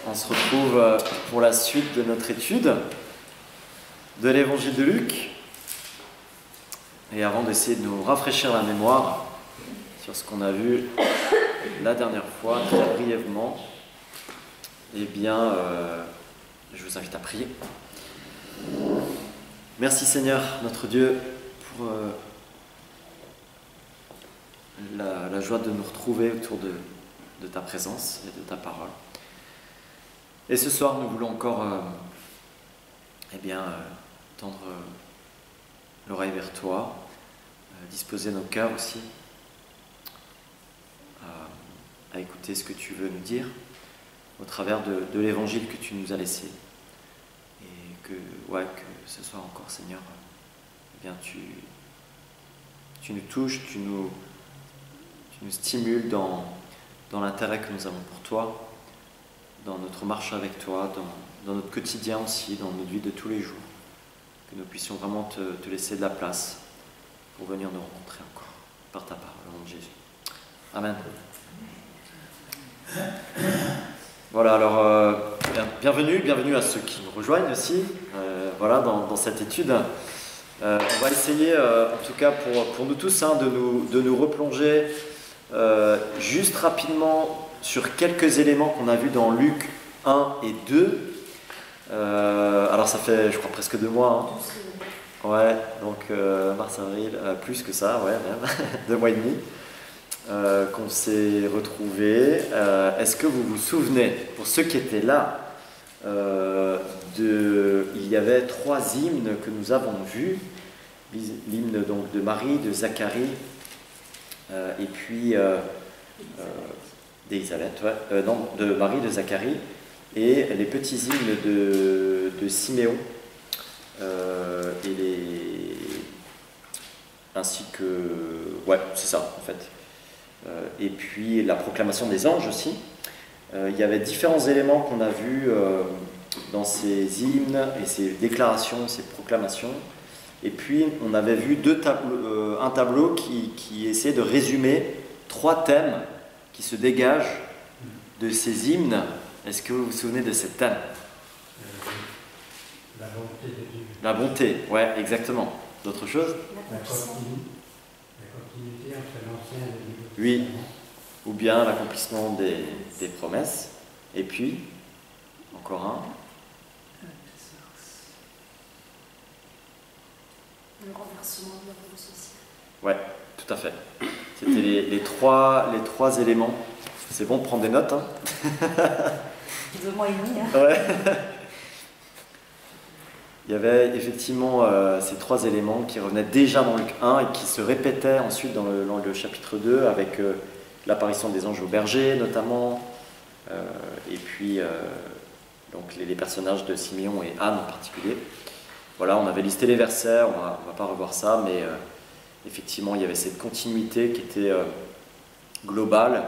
On se retrouve pour la suite de notre étude de l'évangile de Luc. Et avant d'essayer de nous rafraîchir la mémoire sur ce qu'on a vu la dernière fois, très brièvement, eh bien, je vous invite à prier. Merci Seigneur, notre Dieu, pour la joie de nous retrouver autour de ta présence et de ta parole. Et ce soir, nous voulons encore tendre l'oreille vers toi, disposer nos cœurs aussi à écouter ce que tu veux nous dire au travers de l'évangile que tu nous as laissé. Et que ce soir encore, Seigneur, tu nous touches, tu nous stimules dans l'intérêt que nous avons pour toi, dans notre marche avec toi, dans notre quotidien aussi, dans notre vie de tous les jours. Que nous puissions vraiment te laisser de la place pour venir nous rencontrer encore par ta parole, au nom de Jésus. Amen. Voilà, alors bienvenue à ceux qui nous rejoignent aussi, dans cette étude. On va essayer, en tout cas pour nous tous, de nous replonger juste rapidement sur quelques éléments qu'on a vus dans Luc 1 et 2. Alors ça fait, je crois, presque 2 mois. Hein. Ouais, donc mars-avril, plus que ça, ouais, même, 2 mois et demi, qu'on s'est retrouvés. Est-ce que vous vous souvenez, pour ceux qui étaient là, il y avait 3 hymnes que nous avons vus. L'hymne donc de Marie, de Zacharie, et puis d'Élisabeth, de Marie, de Zacharie, et les petits hymnes de Siméon, ainsi que... Ouais, c'est ça, en fait. Et puis la proclamation des anges aussi. Il y avait différents éléments qu'on a vus dans ces hymnes et ces déclarations, ces proclamations. Et puis on avait vu un tableau qui essayait de résumer 3 thèmes qui se dégagent de ces hymnes. Est-ce que vous vous souvenez de ces thèmes ? La bonté de Dieu. La bonté, ouais, exactement. D'autres choses ? La continuité entre l'Ancien et le Nouveau Testament. Oui, ou bien l'accomplissement des promesses. Et puis, encore un. Le renversement de l'ordre social. Ouais, tout à fait. C'était les trois éléments. C'est bon de prendre des notes. Hein. 2 mois et demi. Hein. Ouais. Il y avait effectivement ces 3 éléments qui revenaient déjà dans Luc 1 et qui se répétaient ensuite dans le chapitre 2 avec l'apparition des anges au berger notamment, et puis donc les personnages de Siméon et Anne en particulier. Voilà, on avait listé les versets, on va pas revoir ça, mais effectivement il y avait cette continuité qui était globale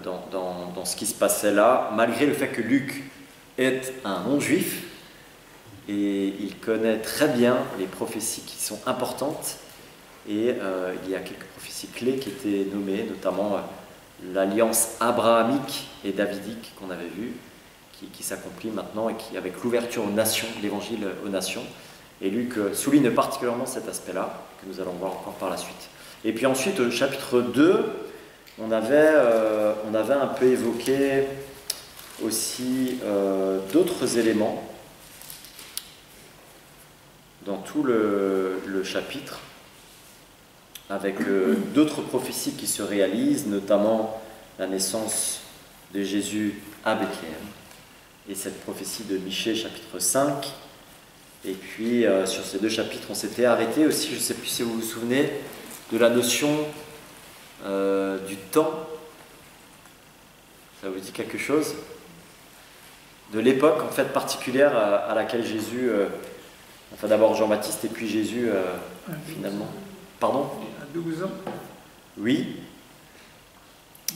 dans ce qui se passait là, malgré le fait que Luc est un non-juif. Et il connaît très bien les prophéties qui sont importantes. Et il y a quelques prophéties clés qui étaient nommées, notamment l'alliance abrahamique et davidique qu'on avait vue, qui s'accomplit maintenant et qui, avec l'ouverture aux nations, l'évangile aux nations. Et Luc souligne particulièrement cet aspect-là, que nous allons voir encore par la suite. Et puis ensuite, au chapitre 2, on avait un peu évoqué aussi d'autres éléments dans tout le chapitre, avec d'autres prophéties qui se réalisent, notamment la naissance de Jésus à Bethléem, et cette prophétie de Michée, chapitre 5. Et puis, sur ces 2 chapitres, on s'était arrêté aussi, je ne sais plus si vous vous souvenez, de la notion du temps. Ça vous dit quelque chose ? De l'époque, en fait, particulière à laquelle Jésus... Enfin, d'abord Jean-Baptiste et puis Jésus, finalement. Pardon ? À 12 ans. Oui.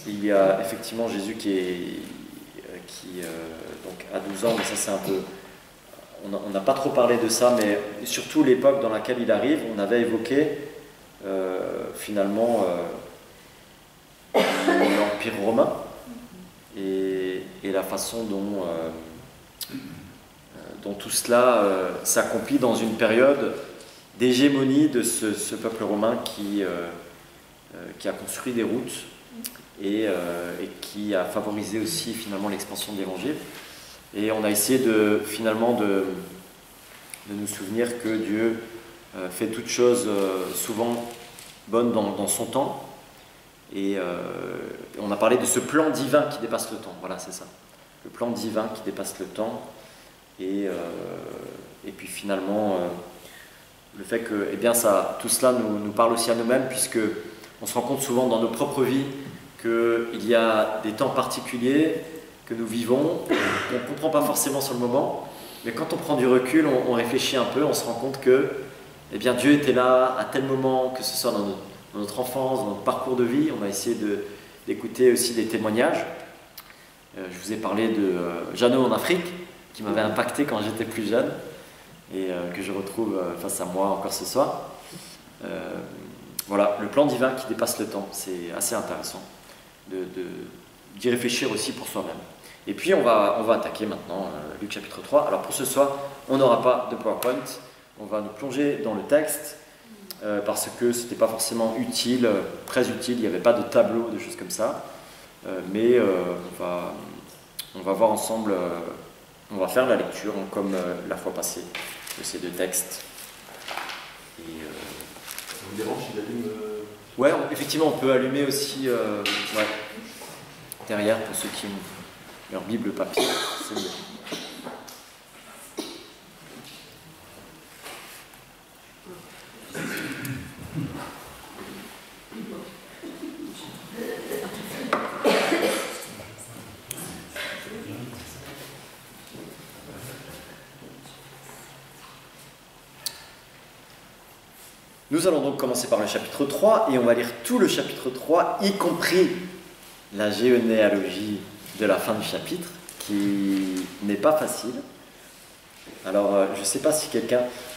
Il y a effectivement Jésus qui donc à 12 ans, mais ça c'est un peu... On n'a pas trop parlé de ça, mais surtout l'époque dans laquelle il arrive, on avait évoqué finalement l'Empire romain et et la façon dont tout cela s'accomplit dans une période d'hégémonie de ce peuple romain qui a construit des routes et qui a favorisé aussi finalement l'expansion de l'Évangile. Et on a essayé de nous souvenir que Dieu fait toutes choses souvent bonnes dans son temps. Et on a parlé de ce plan divin qui dépasse le temps. Voilà, c'est ça. Le plan divin qui dépasse le temps. Et puis finalement, le fait que tout cela nous parle aussi à nous-mêmes, puisque on se rend compte souvent dans nos propres vies qu'il y a des temps particuliers que nous vivons, qu'on ne comprend pas forcément sur le moment, mais quand on prend du recul, on réfléchit un peu, on se rend compte que Dieu était là à tel moment, que ce soit dans notre enfance, dans notre parcours de vie. On a essayé d'écouter aussi des témoignages. Je vous ai parlé de Jeannot en Afrique, qui m'avait impacté quand j'étais plus jeune, et que je retrouve face à moi encore ce soir. Voilà, le plan divin qui dépasse le temps, c'est assez intéressant d'y réfléchir aussi pour soi-même. Et puis on va attaquer maintenant Luc chapitre 3. Alors pour ce soir, on n'aura pas de PowerPoint, on va nous plonger dans le texte, parce que ce n'était pas forcément utile, très utile, il n'y avait pas de tableau, de choses comme ça, mais on va voir ensemble, on va faire la lecture comme la fois passée de ces deux textes. Et, ça vous dérange s'il allume ouais, effectivement, on peut allumer aussi derrière pour ceux qui ont leur Bible papier. C'est mieux. Nous allons donc commencer par le chapitre 3 et on va lire tout le chapitre 3, y compris la généalogie de la fin du chapitre, qui n'est pas facile. Alors, je ne sais pas si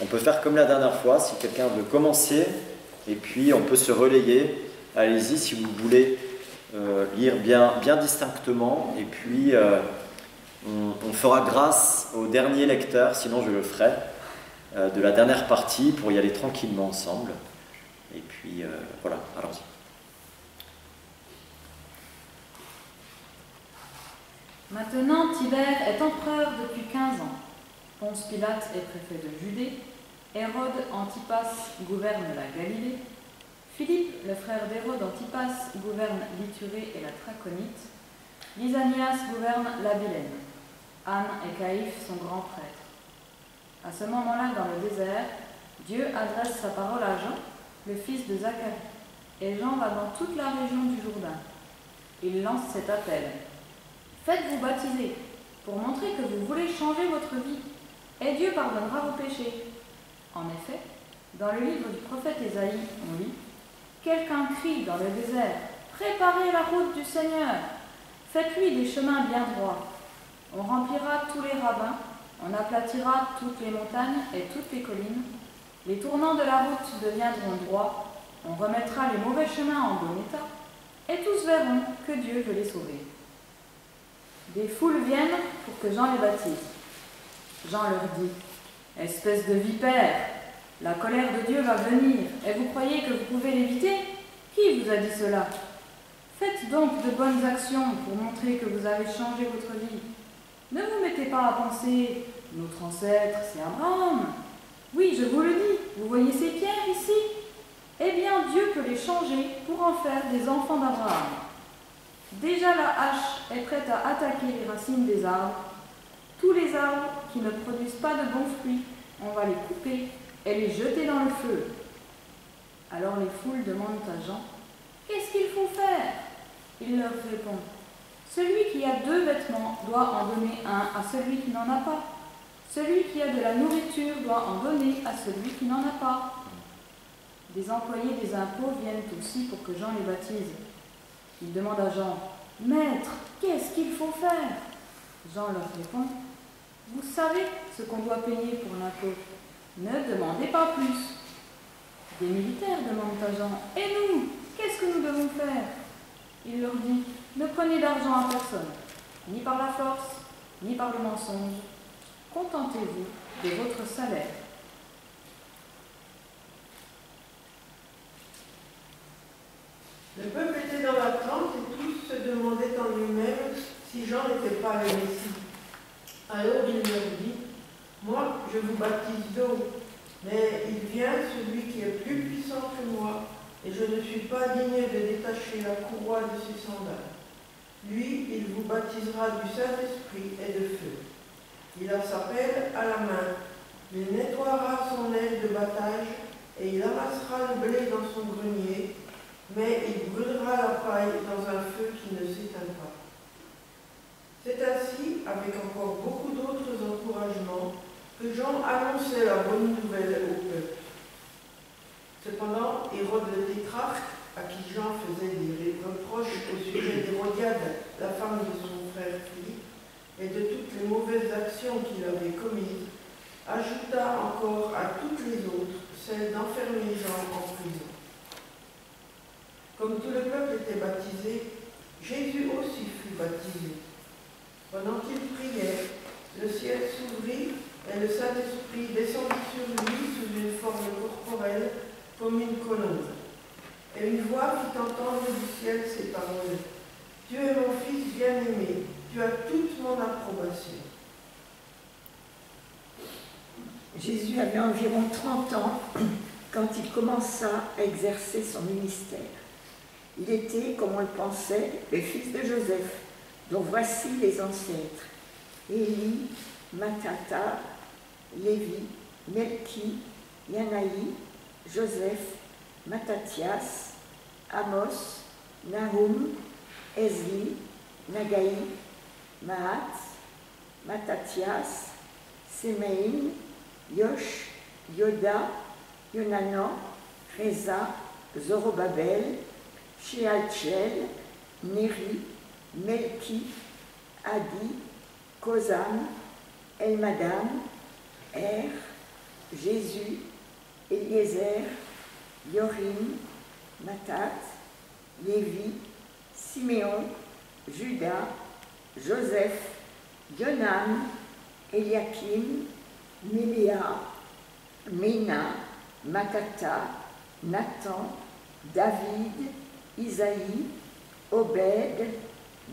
on peut faire comme la dernière fois, si quelqu'un veut commencer, et puis on peut se relayer. Allez-y si vous voulez lire bien distinctement, et puis on fera grâce au dernier lecteur, sinon je le ferai, de la dernière partie pour y aller tranquillement ensemble. Et puis voilà, allons-y. Maintenant, Tibère est empereur depuis 15 ans. Ponce Pilate est préfet de Judée. Hérode Antipas gouverne la Galilée. Philippe, le frère d'Hérode Antipas, gouverne l'Iturée et la Traconite. Lysanias gouverne l'Abilène. Anne et Caïphe sont grands prêtres. À ce moment-là, dans le désert, Dieu adresse sa parole à Jean, le fils de Zacharie. Et Jean va dans toute la région du Jourdain. Il lance cet appel. Faites-vous baptiser, pour montrer que vous voulez changer votre vie, et Dieu pardonnera vos péchés. En effet, dans le livre du prophète Ésaïe, on lit « Quelqu'un crie dans le désert, préparez la route du Seigneur, faites-lui des chemins bien droits. On remplira tous les ravins, on aplatira toutes les montagnes et toutes les collines, les tournants de la route deviendront droits, on remettra les mauvais chemins en bon état, et tous verront que Dieu veut les sauver. » Des foules viennent pour que Jean les baptise. Jean leur dit « Espèce de vipère, la colère de Dieu va venir, et vous croyez que vous pouvez l'éviter? Qui vous a dit cela? Faites donc de bonnes actions pour montrer que vous avez changé votre vie. Ne vous mettez pas à penser « Notre ancêtre, c'est Abraham. » Oui, je vous le dis, vous voyez ces pierres ici? Eh bien, Dieu peut les changer pour en faire des enfants d'Abraham. Déjà la hache est prête à attaquer les racines des arbres. Tous les arbres qui ne produisent pas de bons fruits, on va les couper et les jeter dans le feu. Alors les foules demandent à Jean, « Qu'est-ce qu'il faut faire ?» Il leur répond, « Celui qui a 2 vêtements doit en donner un à celui qui n'en a pas. Celui qui a de la nourriture doit en donner à celui qui n'en a pas. » Des employés des impôts viennent aussi pour que Jean les baptise. Ils demandent à Jean, « Maître, qu'est-ce qu'il faut faire ?» Jean leur répond, « Vous savez ce qu'on doit payer pour l'impôt. Ne demandez pas plus. » Des militaires demandent à Jean, « Et nous, qu'est-ce que nous devons faire ?» Il leur dit, « Ne prenez d'argent à personne. ni par la force, ni par le mensonge. Contentez-vous de votre salaire. Le peuple était dans l'attente et tous se demandaient en lui-même si Jean n'était pas le Messie. Alors il leur dit, moi je vous baptise d'eau, mais il vient celui qui est plus puissant que moi, et je ne suis pas digne de détacher la courroie de ses sandales. Lui, il vous baptisera du Saint-Esprit et de feu. Il a sa pelle à la main, il nettoiera son aile de battage, et il amassera le blé dans son grenier, mais il brûlera la paille dans un feu qui ne s'éteint pas. C'est ainsi, avec encore beaucoup d'autres encouragements, que Jean annonçait la bonne nouvelle au peuple. Cependant, Hérode le tétrarque, à qui Jean faisait des reproches au sujet d'Hérodiade, la femme de son frère Philippe, et de toutes les mauvaises actions qu'il avait commises, ajouta encore à toutes les autres celle d'enfermer Jean en prison. Comme tout le peuple était baptisé, Jésus aussi fut baptisé. Pendant qu'il priait, le ciel s'ouvrit et le Saint-Esprit descendit sur lui sous une forme corporelle comme une colombe. Et une voix fit entendre du ciel ces paroles. Tu es mon Fils bien-aimé, tu as toute mon approbation. Jésus avait environ 30 ans quand il commença à exercer son ministère. Il était, comme on le pensait, le fils de Joseph, dont voici les ancêtres. Élie, Mattata, Lévi, Melchi, Yanaï, Joseph, Mattatias, Amos, Nahum, Esli, Nagaï, Maat, Mattatias, Semein, Yosh, Yoda, Yonanan, Reza, Zorobabel, Shealtiel, Néri, Melki, Adi, Kozam, Elmadam, Er, Jésus, Eliezer, Yorim, Matat, Lévi, Siméon, Judas, Joseph, Yonan, Eliakim, Méléa, Ména, Matata, Nathan, David, Isaïe, Obed,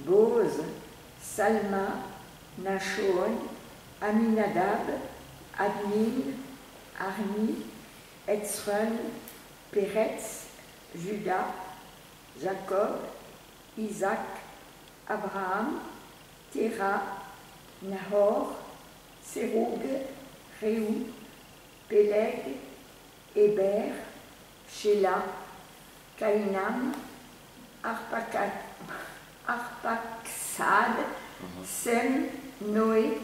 Boz, Salma, Nachon, Aminadab, Admin, Arni, Etzron, Péretz, Judas, Jacob, Isaac, Abraham, Téra, Nahor, Séroug, Réou, Péleg, Héber, Shéla, Caïnam, Arpaksad, Sem, Noé,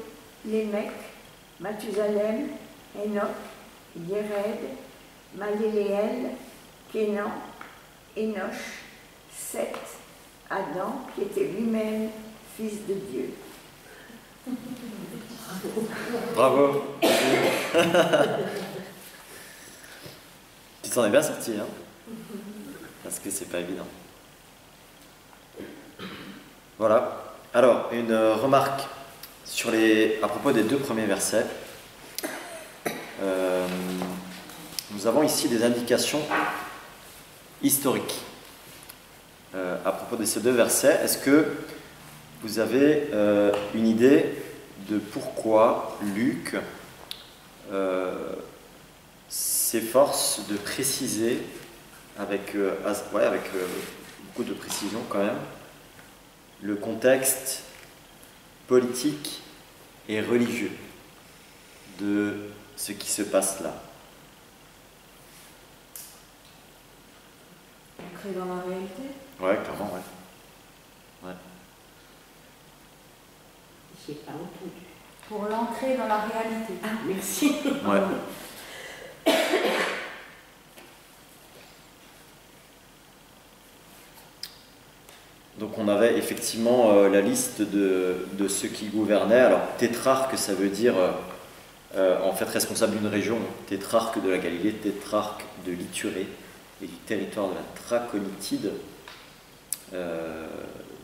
Lémec, Mathusalem, Enoch, Yéred, Maléléel, Kénan, Énoch, Seth, Adam, qui était lui-même fils de Dieu. Bravo. Tu t'en es bien sorti, hein? Parce que c'est pas évident. Voilà. Alors, une remarque à propos des 2 premiers versets. Nous avons ici des indications historiques à propos de ces 2 versets. Est-ce que vous avez une idée de pourquoi Luc s'efforce de préciser avec beaucoup de précision quand même le contexte politique et religieux de ce qui se passe là? Ancré dans la réalité. Ouais, clairement, ouais. J'ai pas entendu. Pour l'ancrer dans la réalité. Ah, merci. Ouais. Donc on avait effectivement la liste de ceux qui gouvernaient. Alors tétrarque, ça veut dire en fait responsable d'une région, tétrarque de la Galilée, tétrarque de l'Ithurée et du territoire de la Traconitide.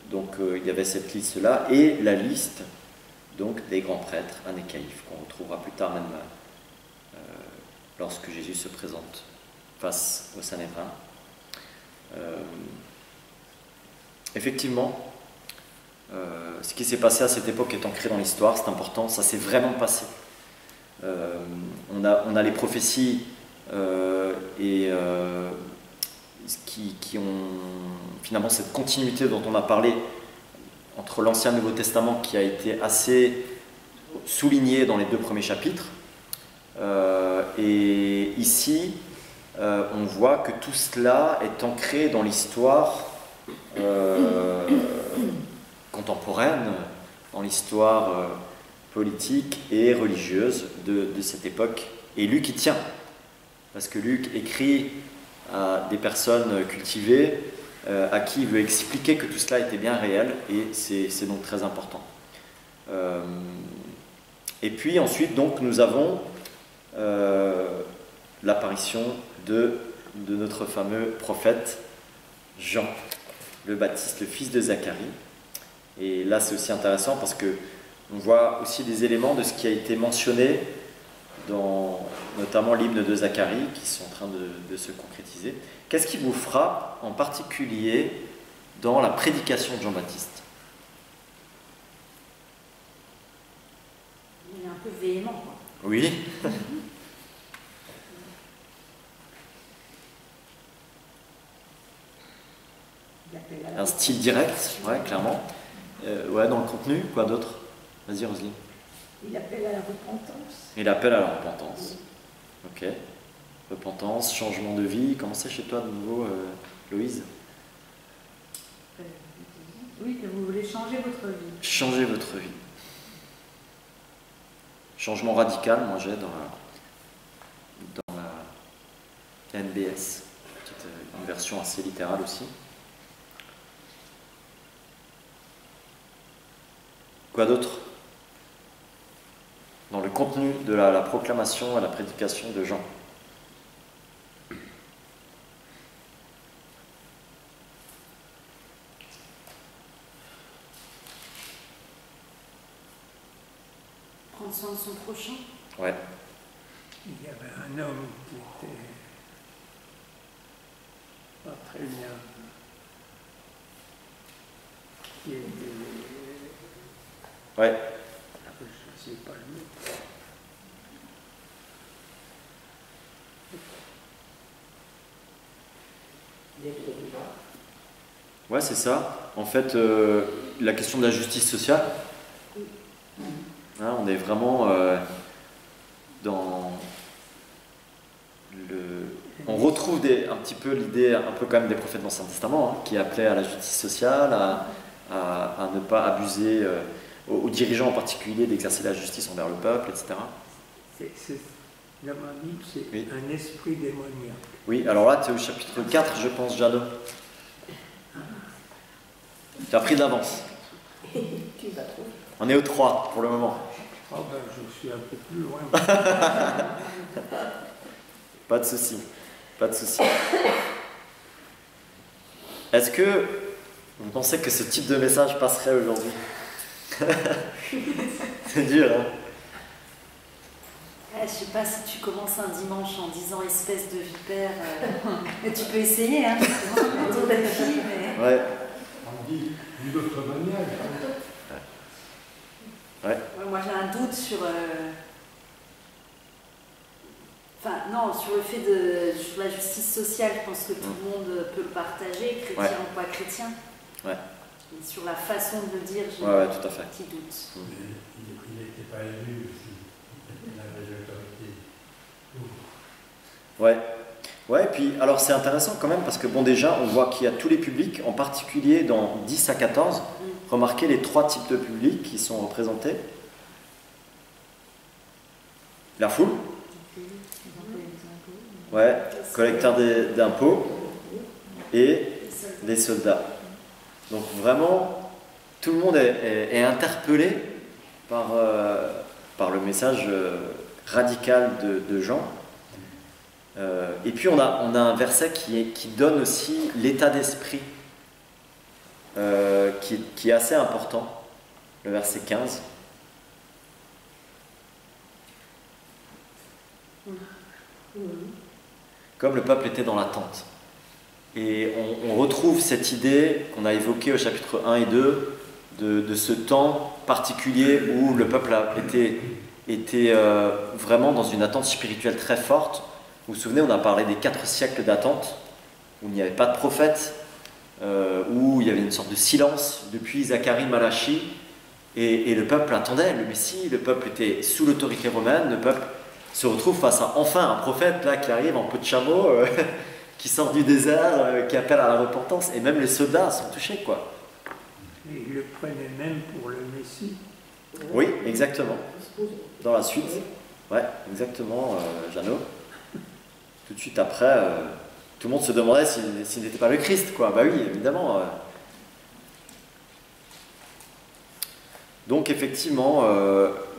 Donc il y avait cette liste-là, et la liste donc, des grands prêtres, anécaïphes, qu'on retrouvera plus tard même lorsque Jésus se présente face au Sanhédrin. Effectivement, ce qui s'est passé à cette époque est ancré dans l'histoire, c'est important, ça s'est vraiment passé. On a les prophéties qui ont finalement cette continuité dont on a parlé entre l'Ancien et le Nouveau Testament, qui a été assez soulignée dans les 2 premiers chapitres. Et ici, on voit que tout cela est ancré dans l'histoire contemporaine, dans l'histoire politique et religieuse de cette époque. Et Luc y tient, parce que Luc écrit à des personnes cultivées à qui il veut expliquer que tout cela était bien réel, et c'est donc très important. Et puis ensuite, donc, nous avons l'apparition de notre fameux prophète Jean le Baptiste, le fils de Zacharie. Et là, c'est aussi intéressant parce que on voit aussi des éléments de ce qui a été mentionné dans notamment l'hymne de Zacharie qui sont en train de se concrétiser. Qu'est-ce qui vous frappe en particulier dans la prédication de Jean-Baptiste? Il est un peu véhément, quoi. Oui. Un style direct, ouais, clairement. Ouais, dans le contenu, quoi d'autre? Vas-y, Roselyne. Il appelle à la repentance. Il appelle à la repentance. Ok. Repentance, changement de vie. Comment c'est chez toi de nouveau, Loïse? Oui, que vous voulez changer votre vie. Changer votre vie. Changement radical, moi j'ai dans la NBS. Une version assez littérale aussi. Quoi d'autre? Dans le contenu de la proclamation et la prédication de Jean. Prendre soin de son prochain. Ouais. Il y avait un homme qui était pas très bien, qui était, Ouais. je ne sais pas le mot. Ouais, c'est ça. En fait, la question de la justice sociale, hein, on est vraiment dans le... On retrouve un petit peu l'idée, un peu quand même des prophètes de l'Ancien Testament, hein, qui appelaient à la justice sociale, à ne pas abuser, aux dirigeants en particulier, d'exercer la justice envers le peuple, etc. Dans ma Bible, c'est Oui. un esprit démoniaque. Oui, alors là, tu es au chapitre 4, je pense, Jado. Tu as pris de l'avance. Tu vas trouver. On est au 3 pour le moment. Ah ben, je suis un peu plus loin. Pas de souci. Pas de souci. Est-ce que vous pensez que ce type de message passerait aujourd'hui? C'est dur, hein? Je sais pas si tu commences un dimanche en disant espèce de vipère. Mais tu peux essayer, hein, autour de la fille, mais... Ouais. On dit d'une autre manière. Ouais. Moi j'ai un doute sur... Enfin, non, sur le fait sur la justice sociale, je pense que tout le monde peut le partager, chrétien ou pas chrétien. Ouais. Et sur la façon de le dire, j'ai Ouais, un tout à fait. petit doute. Il n'était pas élu aussi. Il avait l'autorité. Ouais. Ouais, et puis, alors c'est intéressant quand même, parce que bon, déjà, on voit qu'il y a tous les publics, en particulier dans 10 à 14, remarquez les 3 types de publics qui sont représentés. La foule. Ouais, collecteurs d'impôts et les soldats. Donc vraiment, tout le monde est interpellé par le message radical de Jean. Et puis on a un verset qui donne aussi l'état d'esprit qui est assez important, le verset 15. Comme le peuple était dans l'attente. Et on retrouve cette idée qu'on a évoquée au chapitre 1 et 2 de ce temps particulier où le peuple était vraiment dans une attente spirituelle très forte. Vous vous souvenez, on a parlé des 4 siècles d'attente, où il n'y avait pas de prophète, où il y avait une sorte de silence depuis Zacharie, Malachi, et le peuple attendait le Messie, le peuple était sous l'autorité romaine, le peuple se retrouve face à enfin un prophète là, qui arrive en peau de chameau, qui sort du désert, qui appelle à la repentance, et même les soldats sont touchés, quoi. Et il le prenait même pour le Messie. Oui, exactement. Dans la suite. Ouais, exactement, Jeannot. Tout de suite après, tout le monde se demandait s'il n'était pas le Christ, quoi. Bah oui, évidemment. Donc effectivement,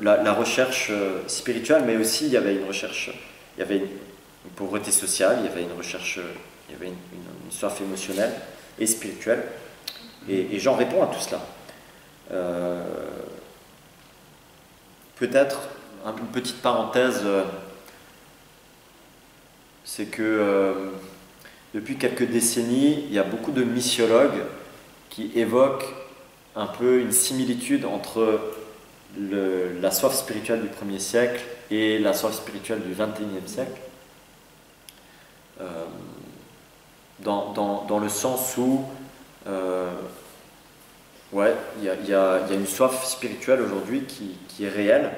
la recherche spirituelle, mais aussi il y avait une recherche, il y avait une pauvreté sociale, il y avait une recherche, il y avait une soif émotionnelle et spirituelle. Et Jean répond à tout cela. Peut-être une petite parenthèse, c'est que depuis quelques décennies, il y a beaucoup de missiologues qui évoquent un peu une similitude entre la soif spirituelle du 1er siècle et la soif spirituelle du 21e siècle. Dans le sens où il y a une soif spirituelle aujourd'hui qui est réelle,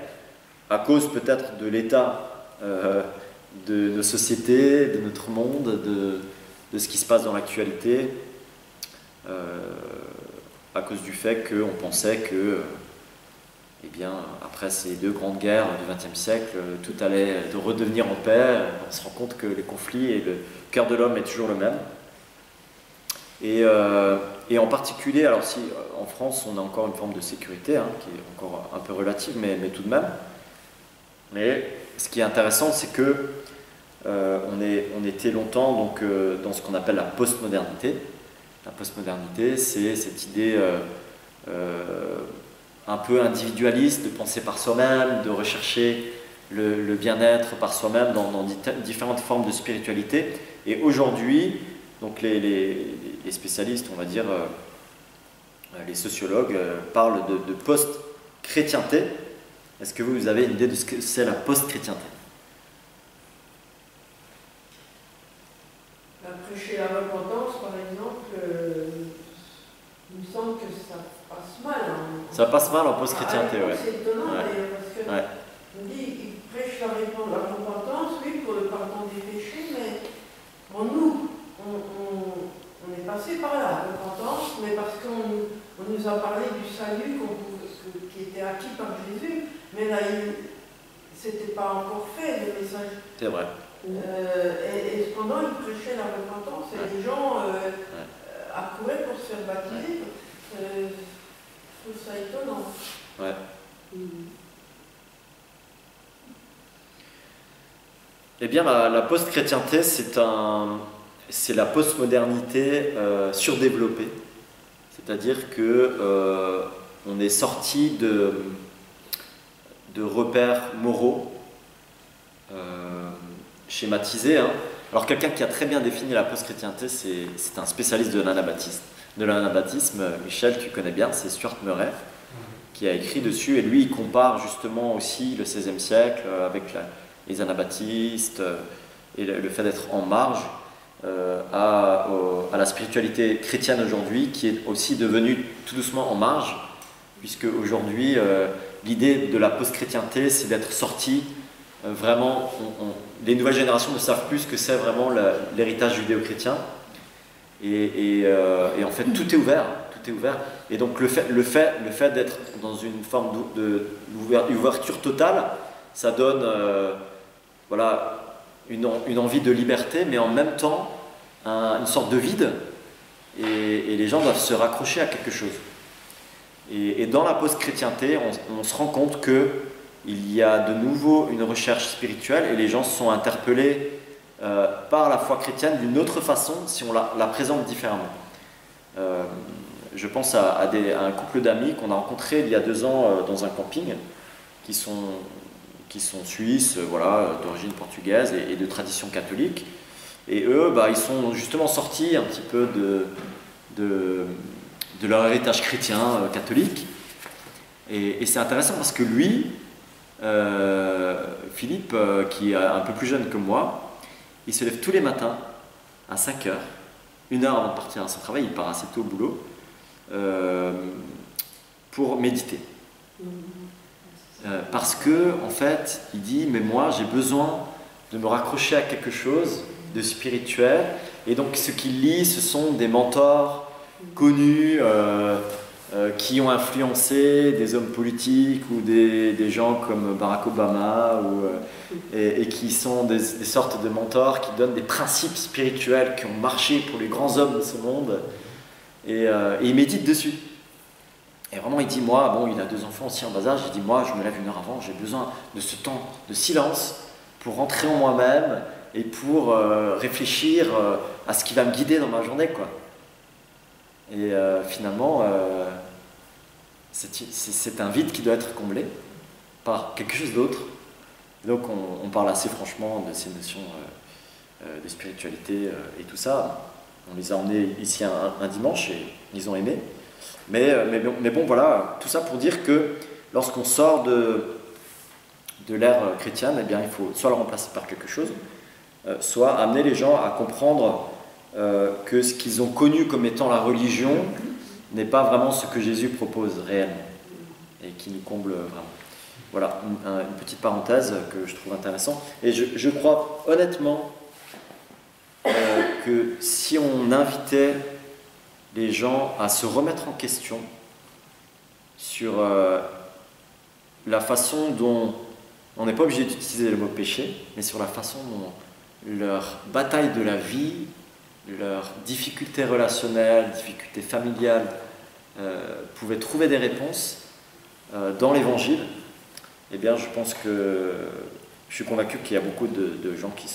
à cause peut-être de l'état de nos sociétés, de notre monde, de ce qui se passe dans l'actualité, à cause du fait qu'on pensait que, eh bien, après ces 2 grandes guerres du XXe siècle, tout allait redevenir en paix. On se rend compte que les conflits et le cœur de l'homme est toujours le même. Et en particulier, alors si en France on a encore une forme de sécurité, qui est encore un peu relative, mais tout de même. Mais ce qui est intéressant, c'est que on était longtemps donc, dans ce qu'on appelle la postmodernité. La postmodernité, c'est cette idée un peu individualiste de penser par soi-même, de rechercher le bien-être par soi-même dans différentes formes de spiritualité. Et aujourd'hui, donc les spécialistes, on va dire, les sociologues, parlent de post-chrétienté. Est-ce que vous avez une idée de ce que c'est la post-chrétienté? Prêcher la repentance, par exemple, il me semble que ça passe mal. Ça passe mal en post-chrétienté, oui. C'est étonnant, Ouais. d'ailleurs, parce que on dit qu'il prêche la repentance, oui, pour le pardon des péchés, mais en nous, on est passé par là, la repentance, mais parce qu'on nous a parlé du salut qui était acquis par Jésus, mais là, c'était pas encore fait, le message. C'est vrai. Et cependant, il prêchait la repentance et les gens accouraient pour se faire baptiser. Je trouve ça étonnant. Ouais. Eh bien, la post-chrétienté, c'est la postmodernité surdéveloppée. C'est-à-dire que on est sorti de repères moraux schématisés. Alors, quelqu'un qui a très bien défini la post-chrétienté, c'est un spécialiste de l'anabaptisme. Michel, tu connais bien, c'est Stuart Murray, qui a écrit dessus. Et lui, il compare justement aussi le XVIe siècle avec les anabaptistes et le fait d'être en marge à la spiritualité chrétienne aujourd'hui, qui est aussi devenue tout doucement en marge, puisque aujourd'hui, l'idée de la post-chrétienté, c'est d'être sorti vraiment. Les nouvelles générations ne savent plus ce que c'est vraiment l'héritage judéo-chrétien. Et en fait, tout est ouvert. Tout est ouvert. Et donc, le fait d'être dans une forme d'ouverture totale, ça donne une envie de liberté, mais en même temps, une sorte de vide. Et les gens doivent se raccrocher à quelque chose. Et dans la post-chrétienté, on se rend compte qu'il y a de nouveau une recherche spirituelle et les gens se sont interpellés par la foi chrétienne d'une autre façon si on la présente différemment. je pense à un couple d'amis qu'on a rencontré il y a 2 ans dans un camping, qui sont suisses, voilà, d'origine portugaise et de tradition catholique. Et eux, ils sont justement sortis un petit peu de leur héritage chrétien catholique. Et c'est intéressant parce que lui, Philippe, qui est un peu plus jeune que moi, il se lève tous les matins à 5 heures, 1 heure avant de partir à son travail, il part assez tôt au boulot, pour méditer. Parce que, en fait, il dit, mais moi j'ai besoin de me raccrocher à quelque chose de spirituel, et donc ce qu'il lit, ce sont des mentors connus, qui ont influencé des hommes politiques ou des gens comme Barack Obama, et qui sont des sortes de mentors qui donnent des principes spirituels qui ont marché pour les grands hommes de ce monde, et il médite dessus. Et vraiment, il dit, moi, bon, il a 2 enfants aussi en bas âge, il dit, moi, je me lève 1 heure avant, j'ai besoin de ce temps de silence pour rentrer en moi-même et pour réfléchir à ce qui va me guider dans ma journée, quoi. Et finalement, c'est un vide qui doit être comblé par quelque chose d'autre. Donc, on parle assez franchement de ces notions de spiritualité et tout ça. On les a emmenés ici un dimanche et ils ont aimé. Mais bon, voilà, tout ça pour dire que lorsqu'on sort de l'ère chrétienne, eh bien, il faut soit le remplacer par quelque chose, soit amener les gens à comprendre que ce qu'ils ont connu comme étant la religion n'est pas vraiment ce que Jésus propose réellement et qui nous comble vraiment. Voilà, une petite parenthèse que je trouve intéressante. Et je crois honnêtement que si on invitait les gens à se remettre en question sur la façon dont, on n'est pas obligé d'utiliser le mot péché, mais sur la façon dont leur bataille de la vie, leurs difficultés relationnelles, difficultés familiales, pouvaient trouver des réponses dans l'Évangile, eh bien je pense que je suis convaincu qu'il y a beaucoup de gens qui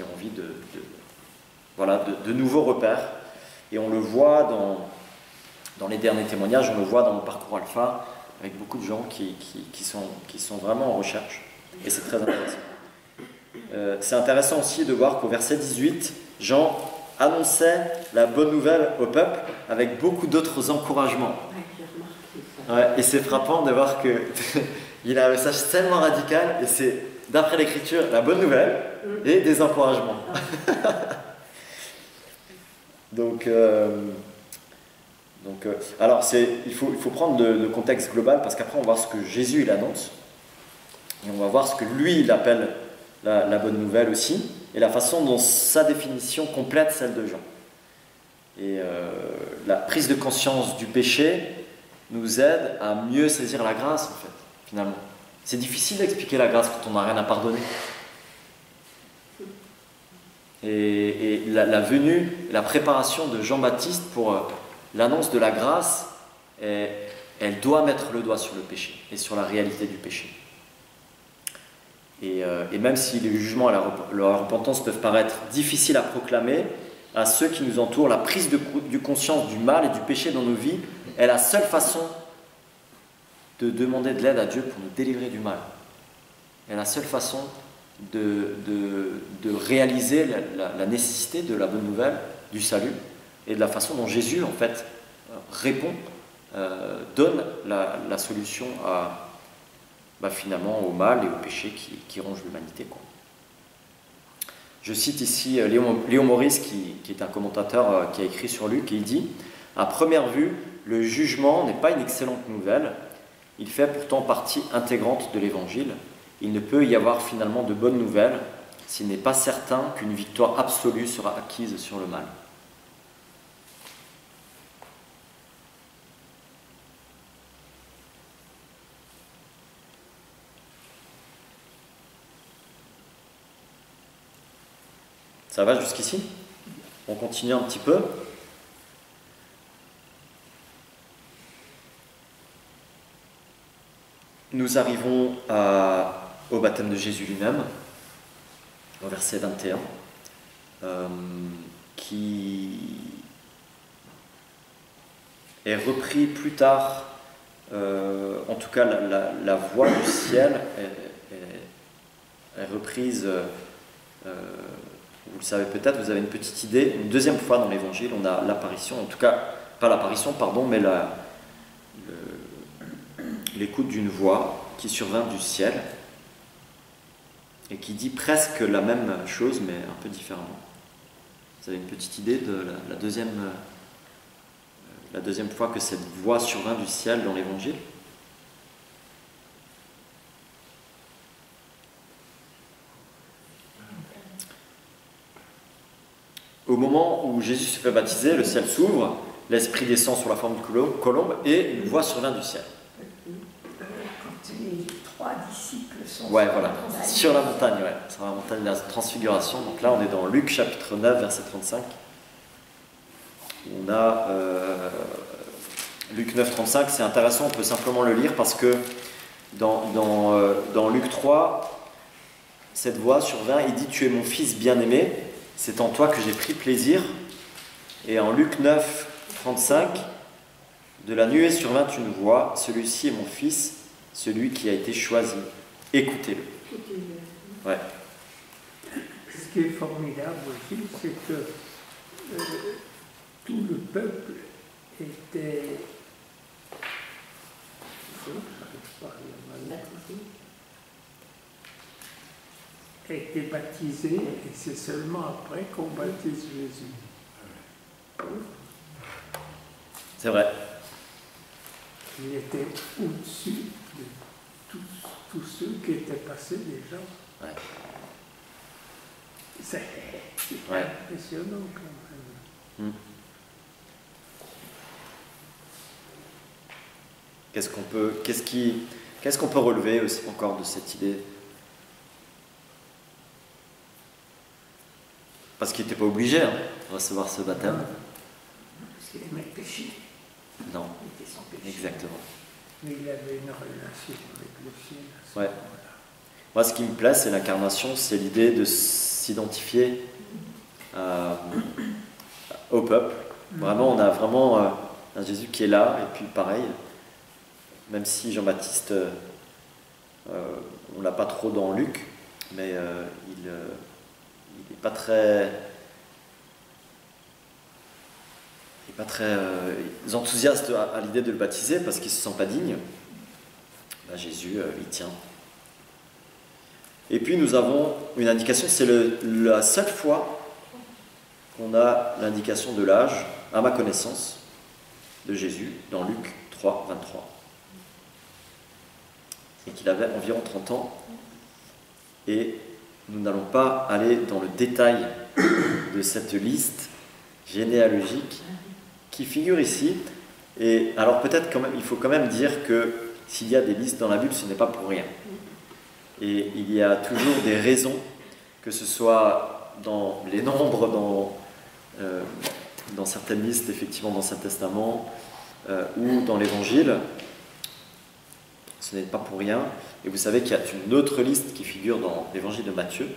ont envie de nouveaux repères. Et on le voit dans les derniers témoignages, on le voit dans le parcours Alpha, avec beaucoup de gens qui sont vraiment en recherche. Et c'est très intéressant. C'est intéressant aussi de voir qu'au verset 18, Jean annonçait la bonne nouvelle au peuple avec beaucoup d'autres encouragements. Ouais, et c'est frappant de voir qu'il a un message tellement radical, et c'est, d'après l'Écriture, la bonne nouvelle et des encouragements. Alors il faut prendre le contexte global, parce qu'après on va voir ce que Jésus il annonce, et on va voir ce que lui il appelle la bonne nouvelle aussi, et la façon dont sa définition complète celle de Jean. Et la prise de conscience du péché nous aide à mieux saisir la grâce, en fait, finalement. C'est difficile d'expliquer la grâce quand on n'a rien à pardonner. Et la venue, la préparation de Jean-Baptiste pour l'annonce de la grâce, elle doit mettre le doigt sur le péché et sur la réalité du péché. Et même si le jugement et la repentance peuvent paraître difficiles à proclamer, à ceux qui nous entourent, la prise de conscience du mal et du péché dans nos vies est la seule façon de demander de l'aide à Dieu pour nous délivrer du mal. Et la seule façon de réaliser la nécessité de la bonne nouvelle, du salut, et de la façon dont Jésus, en fait, répond, donne la solution finalement au mal et au péché qui ronge l'humanité, quoi. Je cite ici Léon Maurice, qui est un commentateur qui a écrit sur Luc, et il dit « À première vue, le jugement n'est pas une excellente nouvelle, il fait pourtant partie intégrante de l'Évangile. Il ne peut y avoir finalement de bonnes nouvelles s'il n'est pas certain qu'une victoire absolue sera acquise sur le mal. » Ça va jusqu'ici? On continue un petit peu. Nous arrivons au baptême de Jésus lui-même, au verset 21, qui est repris plus tard, en tout cas la voix du ciel est reprise, vous le savez peut-être, vous avez une petite idée, une deuxième fois dans l'évangile, on a l'apparition, en tout cas, pas l'apparition, pardon, mais l'écoute d'une voix qui survint du ciel et qui dit presque la même chose, mais un peu différemment. Vous avez une petite idée de la deuxième fois que cette voix survint du ciel dans l'évangile? Au moment où Jésus se fait baptiser, le ciel s'ouvre, l'Esprit descend sous la forme d'une colombe et une voix survient du ciel. Quand les 3 disciples sont Ouais, voilà, sur la montagne, ouais, sur la montagne de la transfiguration. Donc là, on est dans Luc chapitre 9, verset 35. On a Luc 9, 35, c'est intéressant, on peut simplement le lire parce que dans Luc 3, cette voix survint, il dit « Tu es mon fils bien-aimé, c'est en toi que j'ai pris plaisir ». Et en Luc 9, 35, de la nuée survint une voix, celui-ci est mon fils, celui qui a été choisi. Écoutez-le. Ouais. Ce qui est formidable aussi, c'est que tout le peuple était baptisé, et c'est seulement après qu'on baptise Jésus. C'est vrai. Il était au-dessus de tous ceux qui étaient passés déjà. Ouais. C'est Ouais. impressionnant quand même. Qu'est-ce qu'on peut relever aussi encore de cette idée? Parce qu'il n'était pas obligé de recevoir ce baptême. Parce qu'il aimait le péché. Non, Il était sans péché. exactement. Mais il avait une relation avec le ciel à ce Ouais. moment-là. Moi, ce qui me plaît, c'est l'incarnation, c'est l'idée de s'identifier au peuple. Vraiment, on a vraiment un Jésus qui est là, et puis pareil, même si Jean-Baptiste, on l'a pas trop dans Luc, mais il n'est pas très enthousiaste à l'idée de le baptiser parce qu'il ne se sent pas digne. Ben, Jésus y tient. Et puis nous avons une indication, c'est la seule fois qu'on a l'indication de l'âge, à ma connaissance, de Jésus dans Luc 3, 23. Et qu'il avait environ 30 ans. Et nous n'allons pas aller dans le détail de cette liste généalogique qui figure ici. Et alors peut-être quand même, il faut quand même dire que s'il y a des listes dans la Bible, ce n'est pas pour rien. Et il y a toujours des raisons, que ce soit dans les nombres, dans certaines listes, effectivement, dans l'Ancien Testament, ou dans l'Évangile. Ce n'est pas pour rien. Et vous savez qu'il y a une autre liste qui figure dans l'Évangile de Matthieu,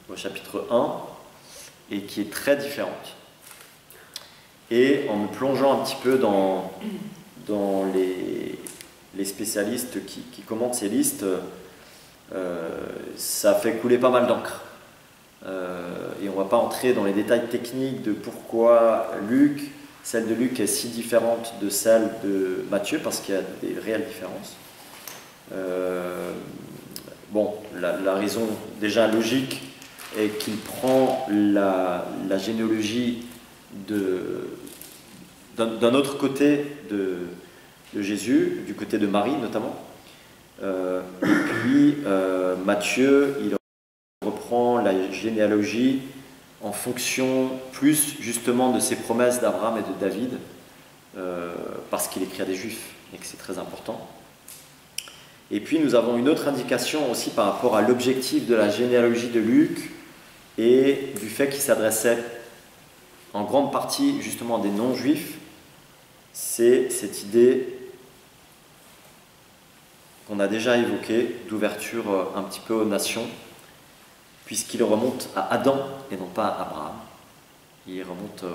au chapitre 1, et qui est très différente. Et en me plongeant un petit peu dans les spécialistes qui commentent ces listes, ça fait couler pas mal d'encre. Et on ne va pas entrer dans les détails techniques de pourquoi celle de Luc est si différente de celle de Matthieu, parce qu'il y a des réelles différences. Bon, la raison déjà logique est qu'il prend la généalogie d'un autre côté de Jésus, du côté de Marie notamment. Et puis Matthieu, il reprend la généalogie en fonction plus justement de ses promesses d'Abraham et de David, parce qu'il écrit à des Juifs et que c'est très important. Et puis nous avons une autre indication aussi par rapport à l'objectif de la généalogie de Luc et du fait qu'il s'adressait en grande partie justement à des non-juifs. C'est cette idée qu'on a déjà évoquée d'ouverture un petit peu aux nations, puisqu'il remonte à Adam et non pas à Abraham. Il remonte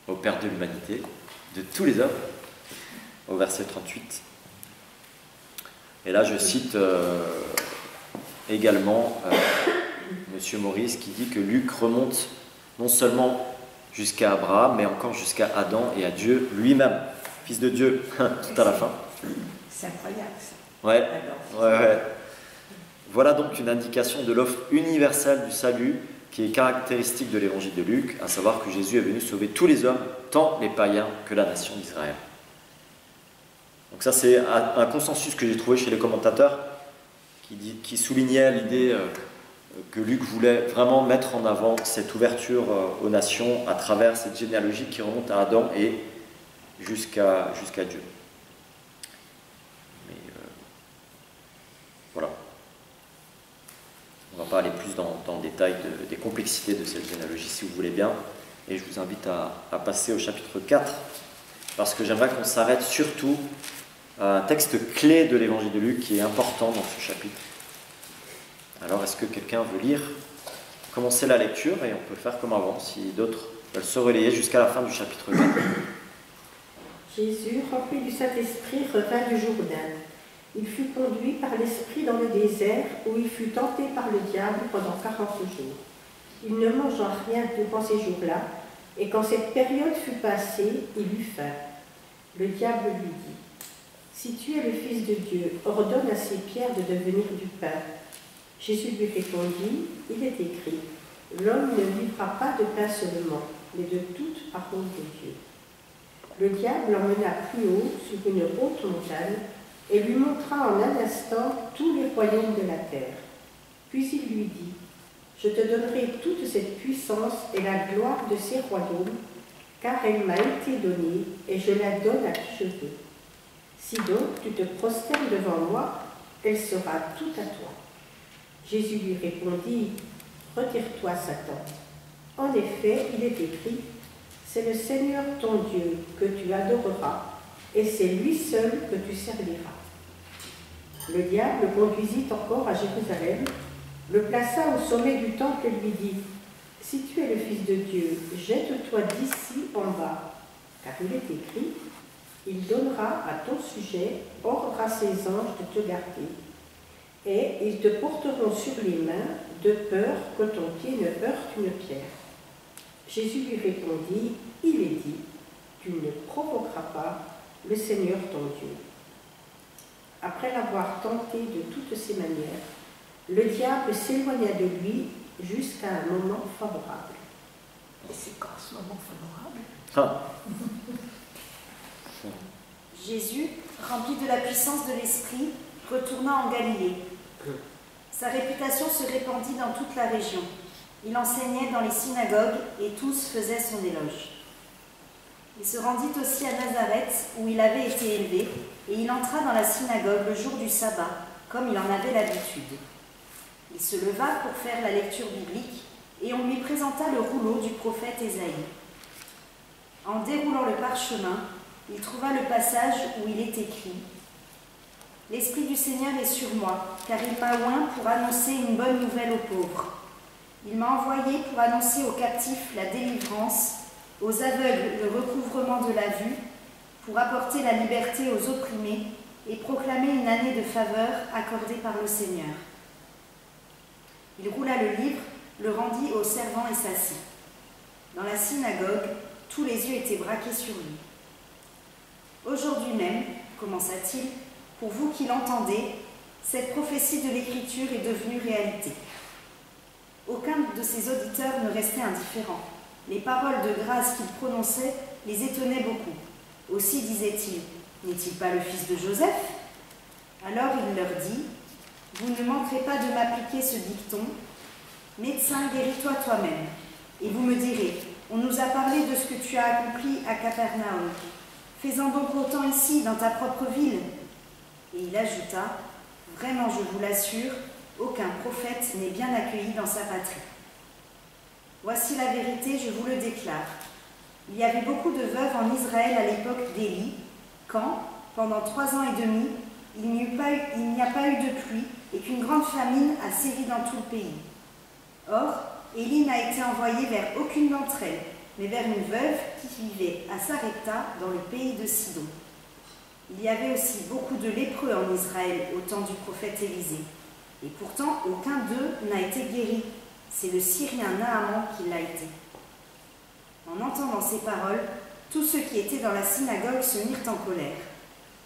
au Père de l'humanité, de tous les hommes, au verset 38. Et là, je cite également Monsieur Maurice qui dit que Luc remonte non seulement jusqu'à Abraham, mais encore jusqu'à Adam et à Dieu lui-même, fils de Dieu, tout à la fin. C'est incroyable ça. Ouais, Alors, ouais. Voilà donc une indication de l'offre universelle du salut qui est caractéristique de l'évangile de Luc, à savoir que Jésus est venu sauver tous les hommes, tant les païens que la nation d'Israël. Donc ça, c'est un consensus que j'ai trouvé chez les commentateurs qui soulignait l'idée que Luc voulait vraiment mettre en avant cette ouverture aux nations à travers cette généalogie qui remonte à Adam et jusqu'à Dieu. Mais voilà. On ne va pas aller plus dans le détail des complexités de cette généalogie si vous voulez bien. Et je vous invite à passer au chapitre 4 parce que j'aimerais qu'on s'arrête surtout à un texte clé de l'évangile de Luc qui est important dans ce chapitre. Alors, est-ce que quelqu'un veut lire, commencer la lecture, et on peut faire comme avant, si d'autres veulent se relayer jusqu'à la fin du chapitre 4. Jésus, rempli du Saint-Esprit, revint du Jourdain. Il fut conduit par l'Esprit dans le désert, où il fut tenté par le diable pendant 40 jours. Il ne mangea rien durant ces jours-là, et quand cette période fut passée, il eut faim. Le diable lui dit, « Si tu es le Fils de Dieu, ordonne à ces pierres de devenir du pain. » Jésus lui répondit, « Il est écrit, l'homme ne vivra pas de pain seulement, mais de toute parole de Dieu. » Le diable l'emmena plus haut sur une haute montagne et lui montra en un instant tous les royaumes de la terre. Puis il lui dit, « Je te donnerai toute cette puissance et la gloire de ces royaumes, car elle m'a été donnée et je la donne à qui je veux. Si donc tu te prosternes devant moi, elle sera toute à toi. » Jésus lui répondit, « Retire-toi, Satan. En effet, il est écrit, c'est le Seigneur ton Dieu que tu adoreras, et c'est lui seul que tu serviras. » Le diable le conduisit encore à Jérusalem, le plaça au sommet du temple et lui dit, « Si tu es le Fils de Dieu, jette-toi d'ici en bas, car il est écrit, il donnera à ton sujet ordre à ses anges de te garder, et ils te porteront sur les mains, de peur que ton pied ne heurte une pierre. » Jésus lui répondit, « Il est dit, tu ne provoqueras pas le Seigneur ton Dieu. » Après l'avoir tenté de toutes ses manières, le diable s'éloigna de lui jusqu'à un moment favorable. et c'est quand ce moment favorable. Ah. Jésus, rempli de la puissance de l'Esprit, retourna en Galilée. Sa réputation se répandit dans toute la région. Il enseignait dans les synagogues et tous faisaient son éloge. Il se rendit aussi à Nazareth, où il avait été élevé, et il entra dans la synagogue le jour du sabbat, comme il en avait l'habitude. Il se leva pour faire la lecture biblique, et on lui présenta le rouleau du prophète Ésaïe. En déroulant le parchemin, il trouva le passage où il est écrit « L'Esprit du Seigneur est sur moi, car il m'a oint pour annoncer une bonne nouvelle aux pauvres. Il m'a envoyé pour annoncer aux captifs la délivrance, aux aveugles le recouvrement de la vue, pour apporter la liberté aux opprimés et proclamer une année de faveur accordée par le Seigneur. » Il roula le livre, le rendit au servant et s'assit. Dans la synagogue, tous les yeux étaient braqués sur lui. « Aujourd'hui même, commença-t-il, pour vous qui l'entendez, cette prophétie de l'Écriture est devenue réalité. » Aucun de ses auditeurs ne restait indifférent. Les paroles de grâce qu'il prononçait les étonnaient beaucoup. Aussi disait-il, « N'est-il pas le fils de Joseph ?» Alors il leur dit, « Vous ne manquerez pas de m'appliquer ce dicton, « Médecin, guéris-toi toi-même. » Et vous me direz, « On nous a parlé de ce que tu as accompli à Capernaum. Fais-en donc autant ici, dans ta propre ville. » Et il ajouta, « Vraiment, je vous l'assure, aucun prophète n'est bien accueilli dans sa patrie. Voici la vérité, je vous le déclare. Il y avait beaucoup de veuves en Israël à l'époque d'Élie, quand, pendant 3 ans et demi, il n'y a pas eu de pluie et qu'une grande famine a sévi dans tout le pays. Or, Élie n'a été envoyé vers aucune d'entre elles, mais vers une veuve qui vivait à Sarepta dans le pays de Sidon. Il y avait aussi beaucoup de lépreux en Israël au temps du prophète Élisée. Et pourtant, aucun d'eux n'a été guéri. C'est le Syrien Naaman qui l'a été. En entendant ces paroles, tous ceux qui étaient dans la synagogue se mirent en colère.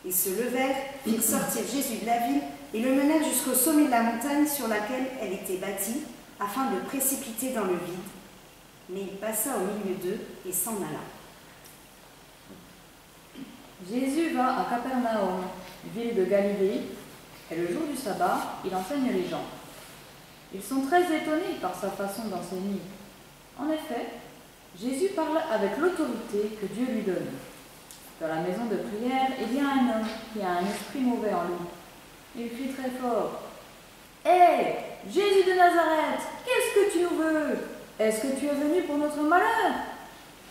Ils se levèrent, firent sortir Jésus de la ville et le menèrent jusqu'au sommet de la montagne sur laquelle elle était bâtie, afin de le précipiter dans le vide. Mais il passa au milieu d'eux et s'en alla. Jésus va à Capernaum, ville de Galilée, et le jour du sabbat, il enseigne les gens. Ils sont très étonnés par sa façon d'enseigner. En effet, Jésus parle avec l'autorité que Dieu lui donne. Dans la maison de prière, il y a un homme qui a un esprit mauvais en lui. Il crie très fort. « Hé, Jésus de Nazareth, qu'est-ce que tu nous veux? Est-ce que tu es venu pour notre malheur?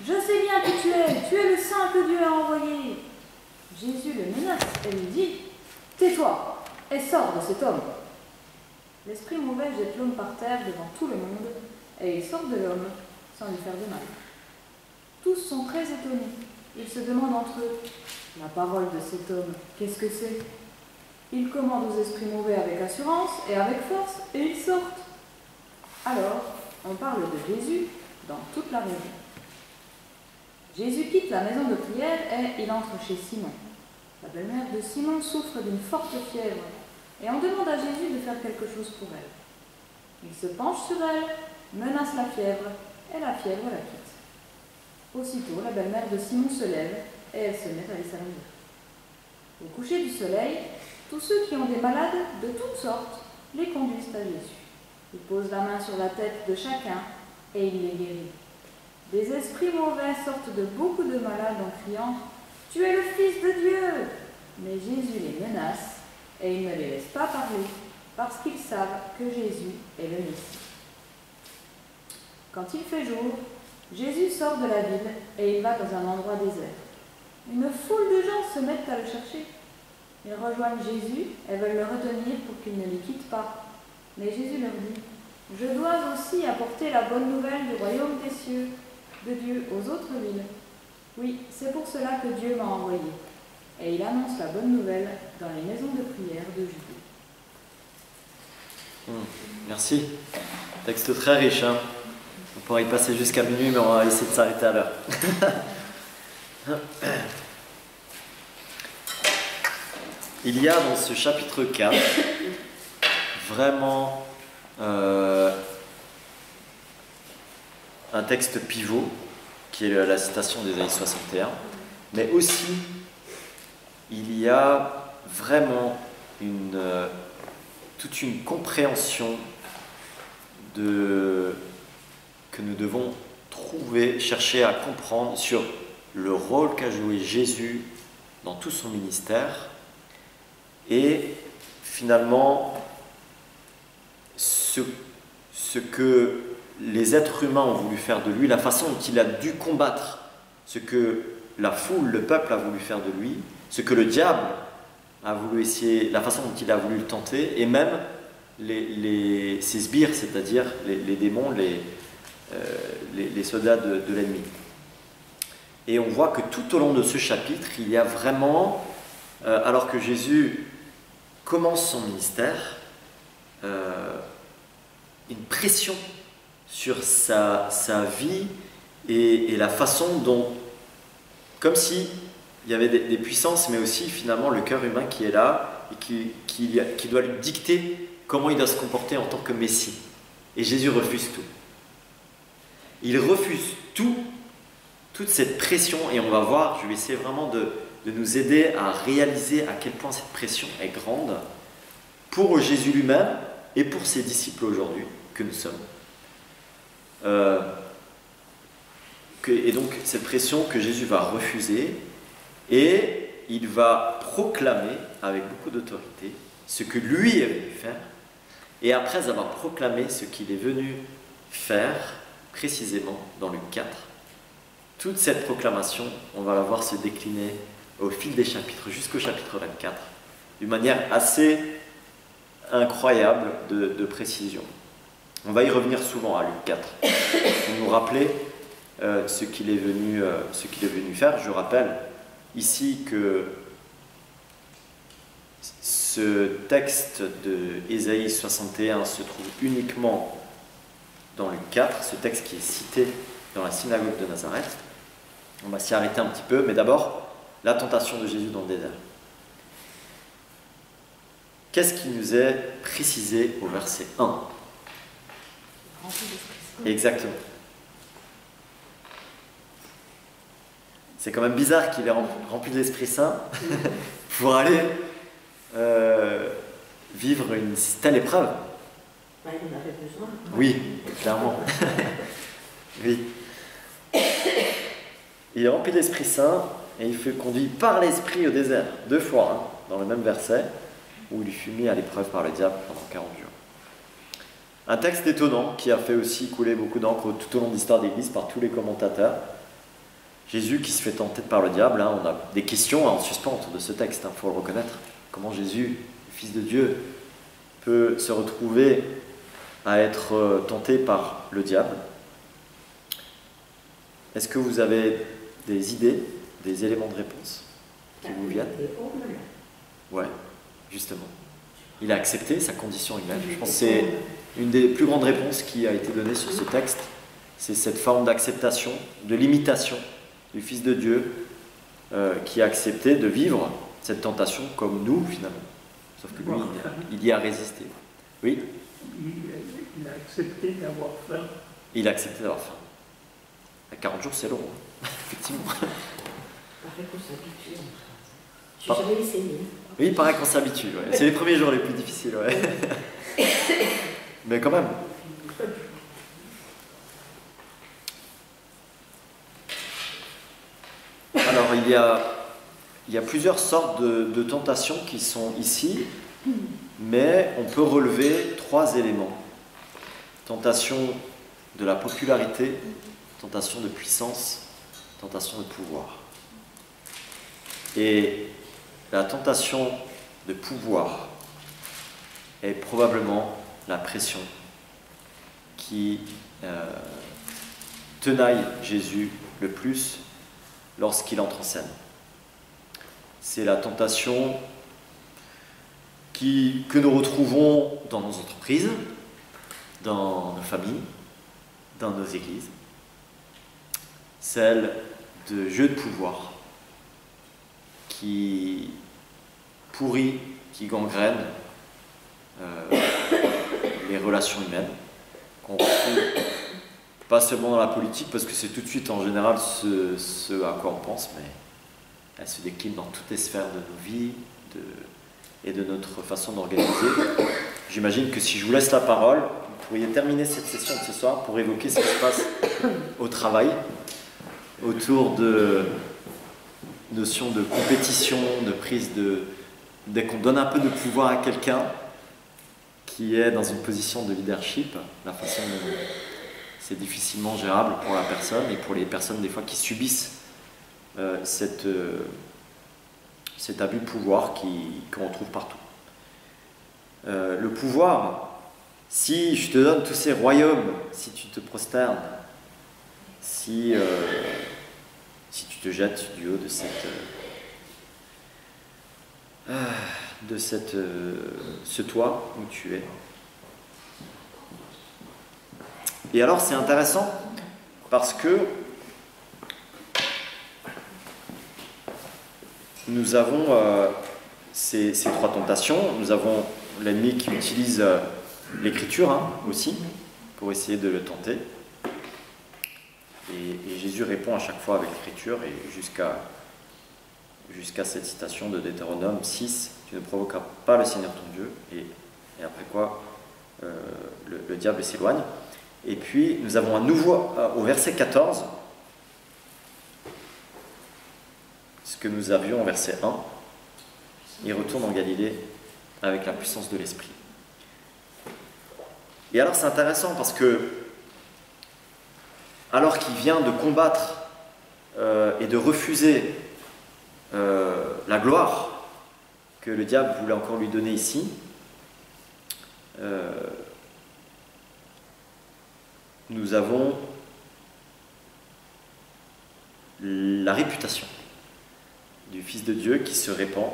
Je sais bien qui tu es le saint que Dieu a envoyé. » Jésus le menace et lui dit « Tais-toi et sors de cet homme. » L'esprit mauvais jette l'homme par terre devant tout le monde et il sort de l'homme sans lui faire de mal. Tous sont très étonnés. Ils se demandent entre eux « La parole de cet homme, qu'est-ce que c'est ?» Il commande aux esprits mauvais avec assurance et avec force et ils sortent. Alors, on parle de Jésus dans toute la région. Jésus quitte la maison de prière et il entre chez Simon. La belle-mère de Simon souffre d'une forte fièvre et on demande à Jésus de faire quelque chose pour elle. Il se penche sur elle, menace la fièvre et la fièvre la quitte. Aussitôt, la belle-mère de Simon se lève et elle se met à les servir. Au coucher du soleil, tous ceux qui ont des malades de toutes sortes les conduisent à Jésus. Il pose la main sur la tête de chacun et il les guérit. Des esprits mauvais sortent de beaucoup de malades en criant « Tu es le Fils de Dieu !» Mais Jésus les menace et il ne les laisse pas parler parce qu'ils savent que Jésus est le Messie. Quand il fait jour, Jésus sort de la ville et il va dans un endroit désert. Une foule de gens se mettent à le chercher. Ils rejoignent Jésus et veulent le retenir pour qu'il ne les quitte pas. Mais Jésus leur dit « Je dois aussi apporter la bonne nouvelle du royaume des cieux, de Dieu aux autres villes. Oui, c'est pour cela que Dieu m'a envoyé. » Et il annonce la bonne nouvelle dans les maisons de prière de Judée. Merci. Texte très riche. Hein. On pourrait y passer jusqu'à minuit, mais on va essayer de s'arrêter à l'heure. Il y a dans ce chapitre 4 vraiment un texte pivot, qui est la citation d'Ésaïe 61, mais aussi il y a vraiment toute une compréhension que nous devons trouver, chercher à comprendre sur le rôle qu'a joué Jésus dans tout son ministère et finalement ce que les êtres humains ont voulu faire de lui, la façon dont il a dû combattre ce que la foule, le peuple a voulu faire de lui, ce que le diable a voulu essayer, la façon dont il a voulu le tenter, et même ses sbires, c'est-à-dire les démons, les soldats de l'ennemi. Et on voit que tout au long de ce chapitre, il y a vraiment, alors que Jésus commence son ministère, une pression sur sa vie et la façon dont, comme si il y avait des puissances, mais aussi finalement le cœur humain qui est là et qui doit lui dicter comment il doit se comporter en tant que Messie. Et Jésus refuse tout. Il refuse toute cette pression, et on va voir, je vais essayer vraiment de nous aider à réaliser à quel point cette pression est grande pour Jésus lui-même et pour ses disciples aujourd'hui que nous sommes. Et donc cette pression que Jésus va refuser, et il va proclamer avec beaucoup d'autorité ce que lui est venu faire, et après avoir proclamé ce qu'il est venu faire précisément dans Luc 4, toute cette proclamation, on va la voir se décliner au fil des chapitres jusqu'au chapitre 24 d'une manière assez incroyable de précision. On va y revenir souvent à Luc 4 pour nous rappeler ce qu'il est venu faire. Je rappelle ici que ce texte de Ésaïe 61 se trouve uniquement dans Luc 4, ce texte qui est cité dans la synagogue de Nazareth. On va s'y arrêter un petit peu, mais d'abord, la tentation de Jésus dans le désert. Qu'est-ce qui nous est précisé au verset 1? Exactement. C'est quand même bizarre qu'il ait rempli de l'Esprit Saint pour aller vivre une telle épreuve. Il en avait besoin. Oui, clairement. Oui. Il est rempli de l'Esprit Saint et il fut conduit par l'Esprit au désert, 2 fois, hein, dans le même verset, où il fut mis à l'épreuve par le diable pendant 40 jours. Un texte étonnant qui a fait aussi couler beaucoup d'encre tout au long de l'histoire de l'Église par tous les commentateurs. Jésus qui se fait tenter par le diable, hein, on a des questions en suspens autour de ce texte, il faut le reconnaître. Comment Jésus, le Fils de Dieu, peut se retrouver à être tenté par le diable? Est-ce que vous avez des idées, des éléments de réponse qui vous viennent? Ouais, justement. Il a accepté sa condition humaine. Je pense que c'est une des plus grandes réponses qui a été donnée sur ce texte. C'est cette forme d'acceptation, de l'imitation du Fils de Dieu qui a accepté de vivre cette tentation comme nous, finalement. Sauf que lui, il y a résisté. Oui? Il a accepté d'avoir faim. Il a accepté d'avoir faim. À 40 jours, c'est long, hein. Effectivement. Pareil qu'on s'habitue. Je n'ai jamais essayé. Oui, il paraît qu'on s'habitue. Ouais. C'est les premiers jours les plus difficiles. Ouais. Mais quand même. Alors, il y a plusieurs sortes de tentations qui sont ici, mais on peut relever 3 éléments. Tentation de la popularité, tentation de puissance, tentation de pouvoir. Et la tentation de pouvoir est probablement la pression qui tenaille Jésus le plus lorsqu'il entre en scène. C'est la tentation que nous retrouvons dans nos entreprises, dans nos familles, dans nos églises. Celle de jeu de pouvoir qui pourrit, qui gangrène les relations humaines, qu'on retrouve pas seulement dans la politique, parce que c'est tout de suite en général ce à quoi on pense, mais elle se décline dans toutes les sphères de nos vies et de notre façon d'organiser. J'imagine que si je vous laisse la parole, vous pourriez terminer cette session de ce soir pour évoquer ce qui se passe au travail, autour de notions de compétition, de prise dès qu'on donne un peu de pouvoir à quelqu'un qui est dans une position de leadership, la façon dont c'est difficilement gérable pour la personne et pour les personnes des fois qui subissent cet abus de pouvoir qu'on retrouve partout. Le pouvoir, si je te donne tous ces royaumes, si tu te prosternes, si tu te jettes du haut de ce toit où tu es. Et alors c'est intéressant parce que nous avons ces 3 tentations. Nous avons l'ennemi qui utilise l'écriture aussi pour essayer de le tenter. Et Jésus répond à chaque fois avec l'écriture et jusqu'à cette citation de Deutéronome 6, tu ne provoqueras pas le Seigneur ton Dieu, et après quoi le diable s'éloigne. Et puis nous avons un nouveau, au verset 14, ce que nous avions au verset 1, il retourne en Galilée avec la puissance de l'Esprit. Et alors c'est intéressant parce que alors qu'il vient de combattre et de refuser la gloire que le diable voulait encore lui donner ici, nous avons la réputation du Fils de Dieu qui se répand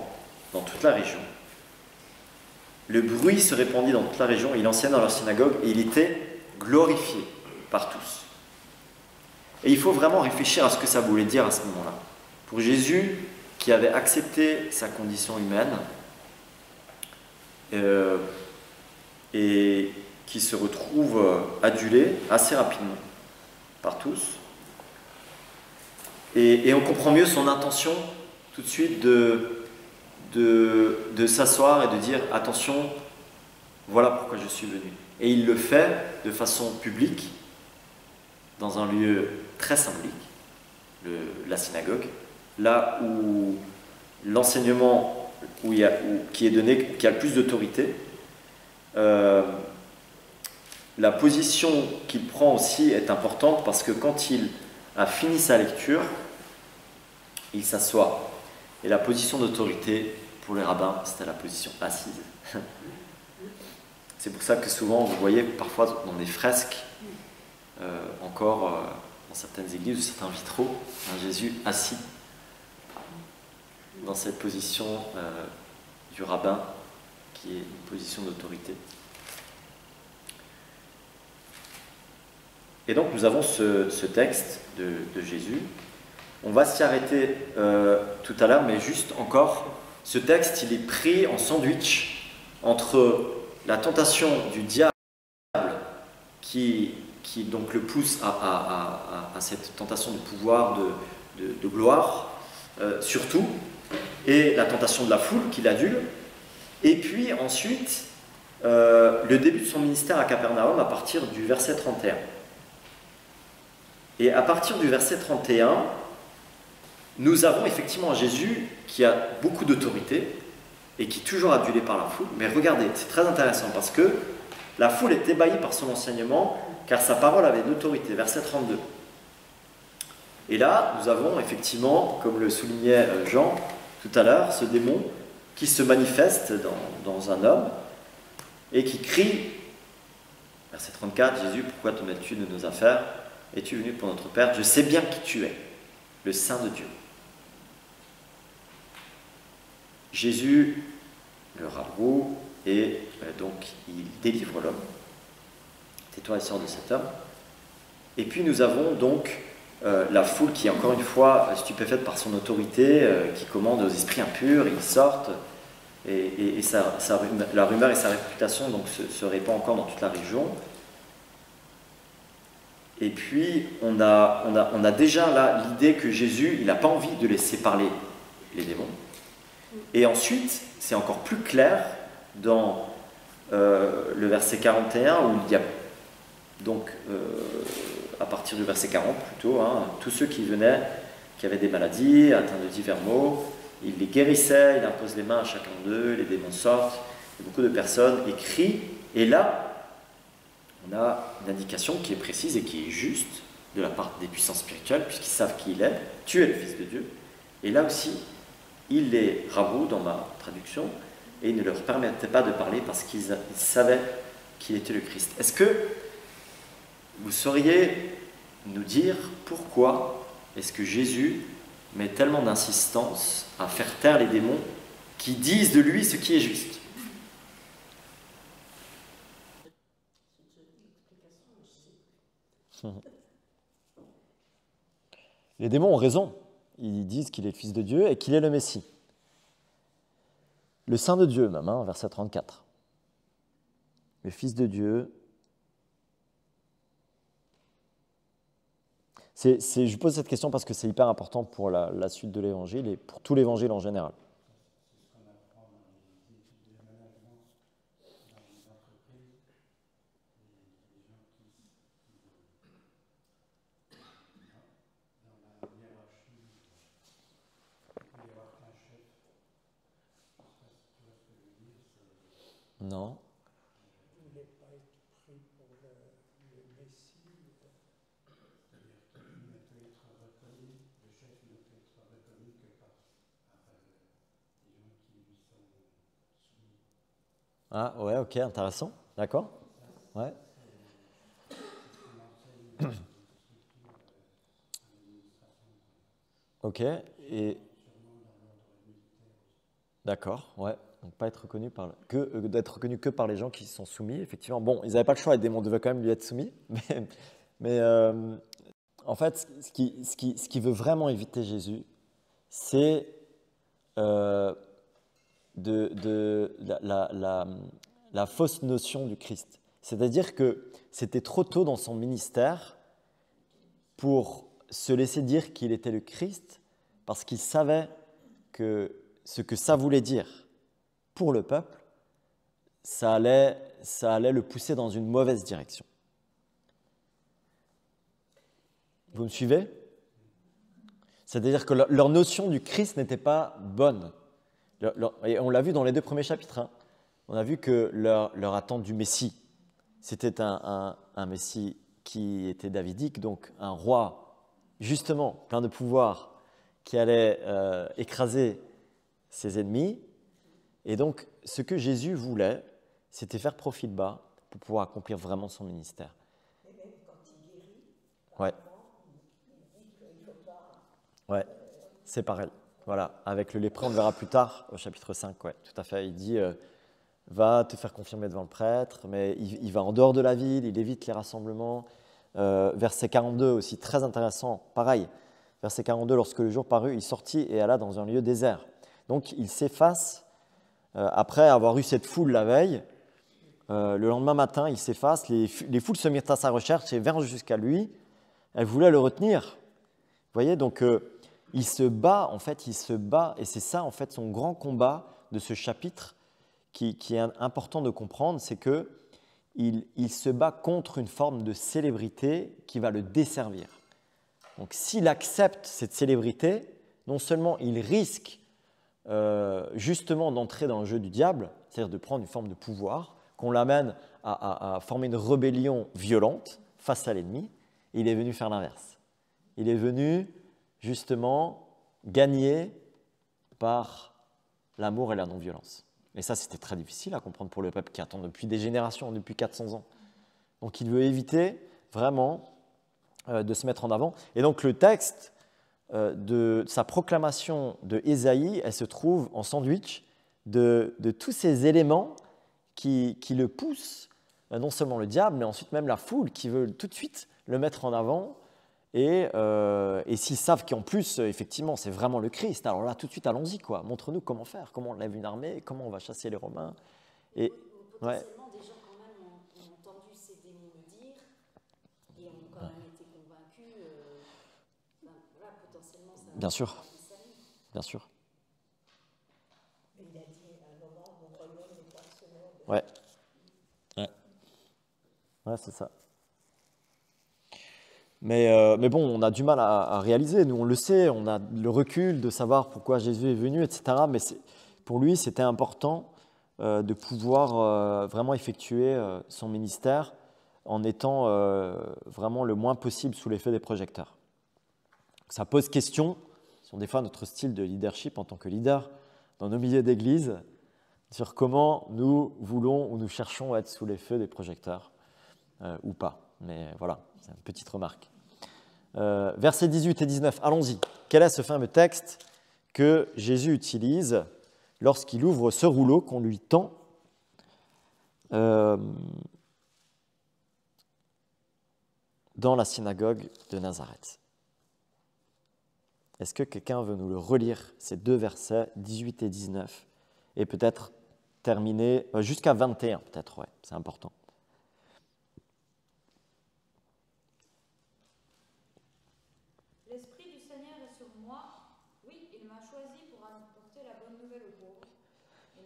dans toute la région. Le bruit se répandit dans toute la région, il enseignait dans leur synagogue et il était glorifié par tous. Et il faut vraiment réfléchir à ce que ça voulait dire à ce moment-là. Pour Jésus, qui avait accepté sa condition humaine et qui se retrouve adulé assez rapidement par tous, et on comprend mieux son intention tout de suite de s'asseoir et de dire « Attention, voilà pourquoi je suis venu ». Et il le fait de façon publique, dans un lieu très symbolique, la synagogue, là où l'enseignement qui est donné, qui a le plus d'autorité. La position qu'il prend aussi est importante parce que quand il a fini sa lecture, il s'assoit. Et la position d'autorité pour les rabbins, c'était la position assise. C'est pour ça que souvent, vous voyez parfois dans des fresques, encore dans certaines églises ou certains vitraux, un Jésus assis dans cette position du rabbin, qui est une position d'autorité. Et donc nous avons ce texte de Jésus. On va s'y arrêter tout à l'heure, mais juste encore, ce texte, il est pris en sandwich entre la tentation du diable qui donc le pousse à cette tentation de pouvoir, de gloire, surtout, et la tentation de la foule qui l'adule, et puis ensuite le début de son ministère à Capernaum à partir du verset 31. Et à partir du verset 31, nous avons effectivement un Jésus qui a beaucoup d'autorité et qui est toujours adulé par la foule. Mais regardez, c'est très intéressant parce que la foule est ébahie par son enseignement car sa parole avait de l'autorité. Verset 32. Et là, nous avons effectivement, comme le soulignait Jean tout à l'heure, ce démon qui se manifeste dans un homme et qui crie, verset 34, « Jésus, pourquoi te mêles-tu de nos affaires ? Es-tu venu pour notre Père ? Je sais bien qui tu es, le Saint de Dieu. » Jésus le rabroue et donc il délivre l'homme. Tais-toi et sors de cet homme. Et puis nous avons donc la foule qui est encore une fois stupéfaite par son autorité, qui commande aux esprits impurs, ils sortent, et la rumeur et sa réputation donc, se répand encore dans toute la région. Et puis on a déjà là l'idée que Jésus, il n'a pas envie de laisser parler les démons. Et ensuite, c'est encore plus clair dans le verset 41, où il y a donc, à partir du verset 40 plutôt, tous ceux qui venaient, qui avaient des maladies, atteints de divers maux, il les guérissait, il impose les mains à chacun d'eux, les démons sortent, et beaucoup de personnes écrient, et là, on a une indication qui est précise et qui est juste de la part des puissances spirituelles, puisqu'ils savent qui il est, tu es le Fils de Dieu, et là aussi, il les rabroue dans ma traduction, et il ne leur permettait pas de parler parce qu'ils savaient qu'il était le Christ. Est-ce que vous sauriez nous dire pourquoi est-ce que Jésus met tellement d'insistance à faire taire les démons qui disent de lui ce qui est juste? Les démons ont raison. Ils disent qu'il est le Fils de Dieu et qu'il est le Messie. Le Saint de Dieu même, verset 34. Le Fils de Dieu. Je pose cette question parce que c'est hyper important pour la suite de l'Évangile et pour tout l'Évangile en général. Non. Il n'est pas pris pour le Messie. C'est-à-dire qu'il ne peut être reconnu, le chef ne peut être reconnu que par les gens qui lui sont soumis. Ah ouais, ok, intéressant. D'accord. Ouais. Ok. Et d'accord, ouais. Donc pas être reconnu d'être reconnu que par les gens qui sont soumis, effectivement. Bon, ils n'avaient pas le choix, les démons devaient quand même lui être soumis, mais en fait, ce qui veut vraiment éviter Jésus, c'est la fausse notion du Christ. C'est-à-dire que c'était trop tôt dans son ministère pour se laisser dire qu'il était le Christ, parce qu'il savait que ce que ça voulait dire pour le peuple, ça allait le pousser dans une mauvaise direction. Vous me suivez? C'est-à-dire que leur notion du Christ n'était pas bonne. Et on l'a vu dans les 2 premiers chapitres. Hein. On a vu que leur attente du Messie, c'était un Messie qui était davidique, donc un roi, justement, plein de pouvoir, qui allait écraser ses ennemis. Et donc, ce que Jésus voulait, c'était faire profil bas pour pouvoir accomplir vraiment son ministère. Et même quand il guérit, Ouais. il dit qu'il ne faut pas. Ouais, c'est pareil. Voilà, avec le lépreux, on le verra plus tard, au chapitre 5, ouais, tout à fait. Il dit, va te faire confirmer devant le prêtre, mais il va en dehors de la ville, il évite les rassemblements. Verset 42 aussi, très intéressant, pareil. Verset 42, lorsque le jour parut, il sortit et alla dans un lieu désert. Donc, il s'efface, après avoir eu cette foule la veille, le lendemain matin, il s'efface, les foules se mirent à sa recherche et vinrent jusqu'à lui. Elles voulaient le retenir. Vous voyez, donc il se bat, et c'est ça, en fait, son grand combat de ce chapitre qui est important de comprendre, c'est qu'il se bat contre une forme de célébrité qui va le desservir. Donc, s'il accepte cette célébrité, non seulement il risque justement d'entrer dans le jeu du diable, c'est-à-dire de prendre une forme de pouvoir, qu'on l'amène à former une rébellion violente face à l'ennemi, et il est venu faire l'inverse. Il est venu justement gagner par l'amour et la non-violence. Et ça, c'était très difficile à comprendre pour le peuple qui attend depuis des générations, depuis 400 ans. Donc il veut éviter vraiment de se mettre en avant. Et donc le texte de sa proclamation de Ésaïe, elle se trouve en sandwich de tous ces éléments qui le poussent, non seulement le diable, mais ensuite même la foule qui veut tout de suite le mettre en avant. Et s'ils savent qu'en plus, effectivement, c'est vraiment le Christ, alors là, tout de suite, allons-y, quoi. Montre-nous comment faire, comment on lève une armée, comment on va chasser les Romains. Et, potentiellement, des gens quand même ont entendu ces démons le dire et ont quand même été convaincus. Voilà, potentiellement, ça bien sûr, bien sûr. Mais il a dit à un moment, mon royaume n'est pas ce monde. Ouais, c'est ça. Mais bon, on a du mal à réaliser. Nous, on le sait, on a le recul de savoir pourquoi Jésus est venu, etc. Mais pour lui, c'était important de pouvoir vraiment effectuer son ministère en étant vraiment le moins possible sous l'effet des projecteurs. Ça pose question sur des fois notre style de leadership en tant que leader dans nos milieux d'église, sur comment nous voulons ou nous cherchons à être sous l'effet des projecteurs ou pas. Mais voilà, c'est une petite remarque. Versets 18 et 19, allons-y. Quel est ce fameux texte que Jésus utilise lorsqu'il ouvre ce rouleau qu'on lui tend dans la synagogue de Nazareth? Est-ce que quelqu'un veut nous le relire, ces 2 versets, 18 et 19, et peut-être terminer jusqu'à 21, peut-être, ouais, c'est important.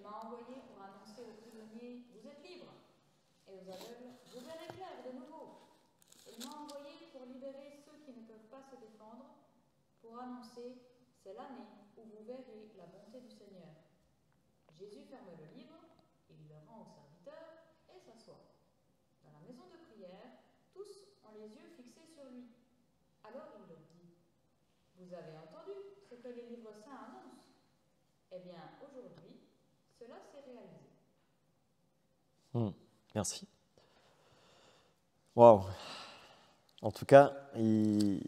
Envoyé pour annoncer aux prisonniers, vous êtes libres, et aux aveugles, vous verrez clair de nouveau. Il m'a envoyé pour libérer ceux qui ne peuvent pas se défendre, pour annoncer, c'est l'année où vous verrez la bonté du Seigneur. Jésus ferme le livre, il le rend au serviteur et s'assoit. Dans la maison de prière, tous ont les yeux fixés sur lui. Alors il leur dit, vous avez entendu ce que les livres saints annoncent? Eh bien, aujourd'hui, cela s'est réalisé. Merci. Waouh. En tout cas, il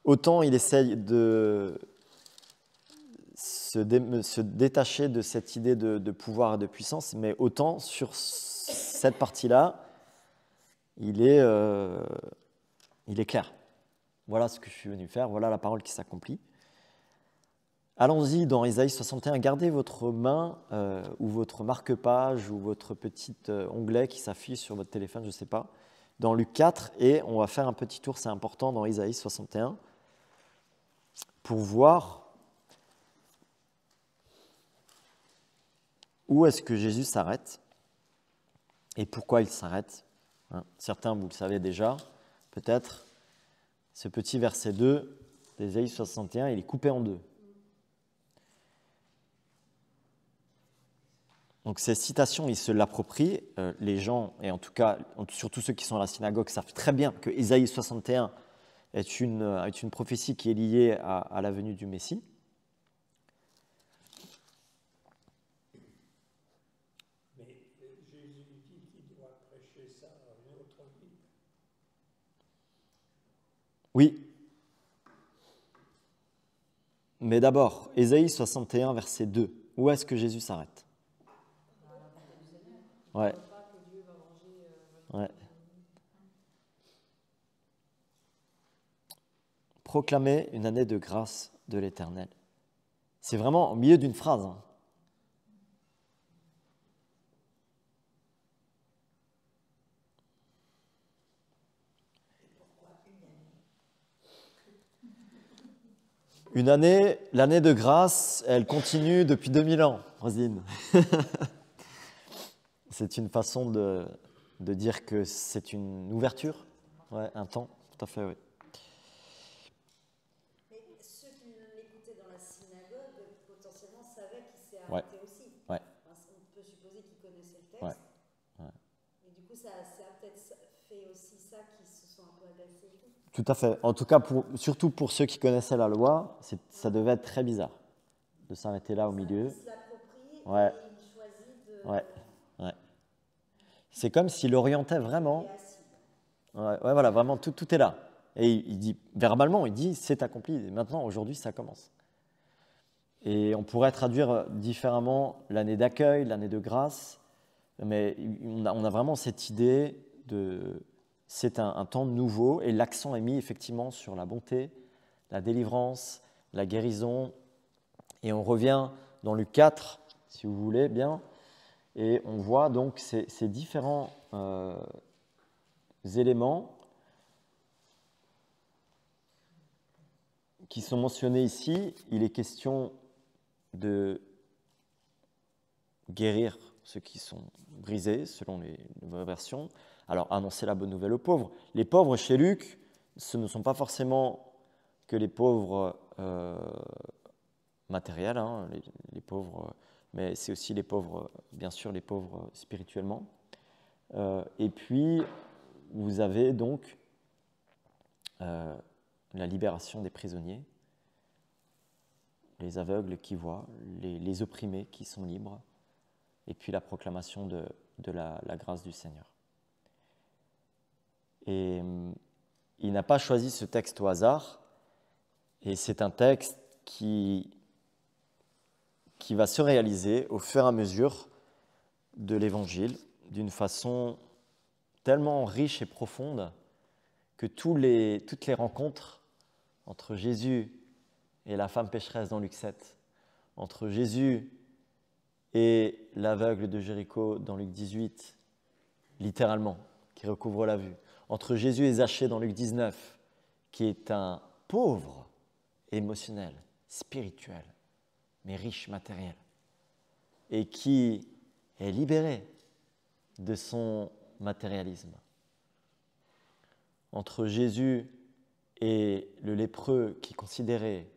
autant il essaye de se détacher de cette idée de pouvoir et de puissance, mais autant sur cette partie-là, il est clair. Voilà ce que je suis venu faire, voilà la parole qui s'accomplit. Allons-y dans Ésaïe 61, gardez votre main ou votre marque-page ou votre petit onglet qui s'affiche sur votre téléphone, je ne sais pas, dans Luc 4, et on va faire un petit tour, c'est important, dans Ésaïe 61, pour voir où est-ce que Jésus s'arrête et pourquoi il s'arrête. Certains, vous le savez déjà, peut-être, ce petit verset 2 d'Ésaïe 61, il est coupé en deux. Donc ces citations, ils se l'approprient. Les gens, et en tout cas, surtout ceux qui sont à la synagogue, savent très bien que Ésaïe 61 est une prophétie qui est liée à la venue du Messie. Oui. Mais d'abord, Ésaïe 61, verset 2. Où est-ce que Jésus s'arrête? Ouais. Ouais. Proclamer une année de grâce de l'Éternel. C'est vraiment au milieu d'une phrase. Hein. Une année, l'année de grâce, elle continue depuis 2000 ans, Rosine. C'est une façon de dire que c'est une ouverture, ouais, un temps, tout à fait, oui. Mais ceux qui l'écoutaient dans la synagogue, potentiellement, savaient qu'il s'est arrêté aussi. Ouais. Enfin, on peut supposer qu'ils connaissaient le texte. Ouais. Ouais. Et du coup, ça a peut-être fait aussi ça qu'ils se sont un peu agacés. Tout à fait. En tout cas, surtout pour ceux qui connaissaient la loi, ça devait être très bizarre de s'arrêter là au milieu. Il se l'approprie Ouais. et il choisit de... Ouais. Ouais. C'est comme s'il orientait vraiment. Ouais, voilà, vraiment, tout est là. Et il dit, verbalement, il dit, c'est accompli. Et maintenant, aujourd'hui, ça commence. Et on pourrait traduire différemment l'année d'accueil, l'année de grâce, mais on a vraiment cette idée de... C'est un temps nouveau, et l'accent est mis effectivement sur la bonté, la délivrance, la guérison. Et on revient dans Luc 4, si vous voulez bien, et on voit donc ces différents éléments qui sont mentionnés ici. Il est question de guérir ceux qui sont brisés, selon les nouvelles versions. Alors, annoncer la bonne nouvelle aux pauvres. Les pauvres chez Luc, ce ne sont pas forcément que les pauvres matériels, hein, les pauvres, mais c'est aussi les pauvres, bien sûr, les pauvres spirituellement. Et puis, vous avez donc la libération des prisonniers, les aveugles qui voient, les opprimés qui sont libres, et puis la proclamation de la grâce du Seigneur. Et il n'a pas choisi ce texte au hasard, et c'est un texte qui va se réaliser au fur et à mesure de l'Évangile, d'une façon tellement riche et profonde que toutes les rencontres entre Jésus et la femme pécheresse dans Luc 7, entre Jésus et l'aveugle de Jéricho dans Luc 18, littéralement, qui recouvre la vue, entre Jésus et Zachée dans Luc 19, qui est un pauvre émotionnel, spirituel, mais riche matériel, et qui est libéré de son matérialisme. Entre Jésus et le lépreux qui est considéré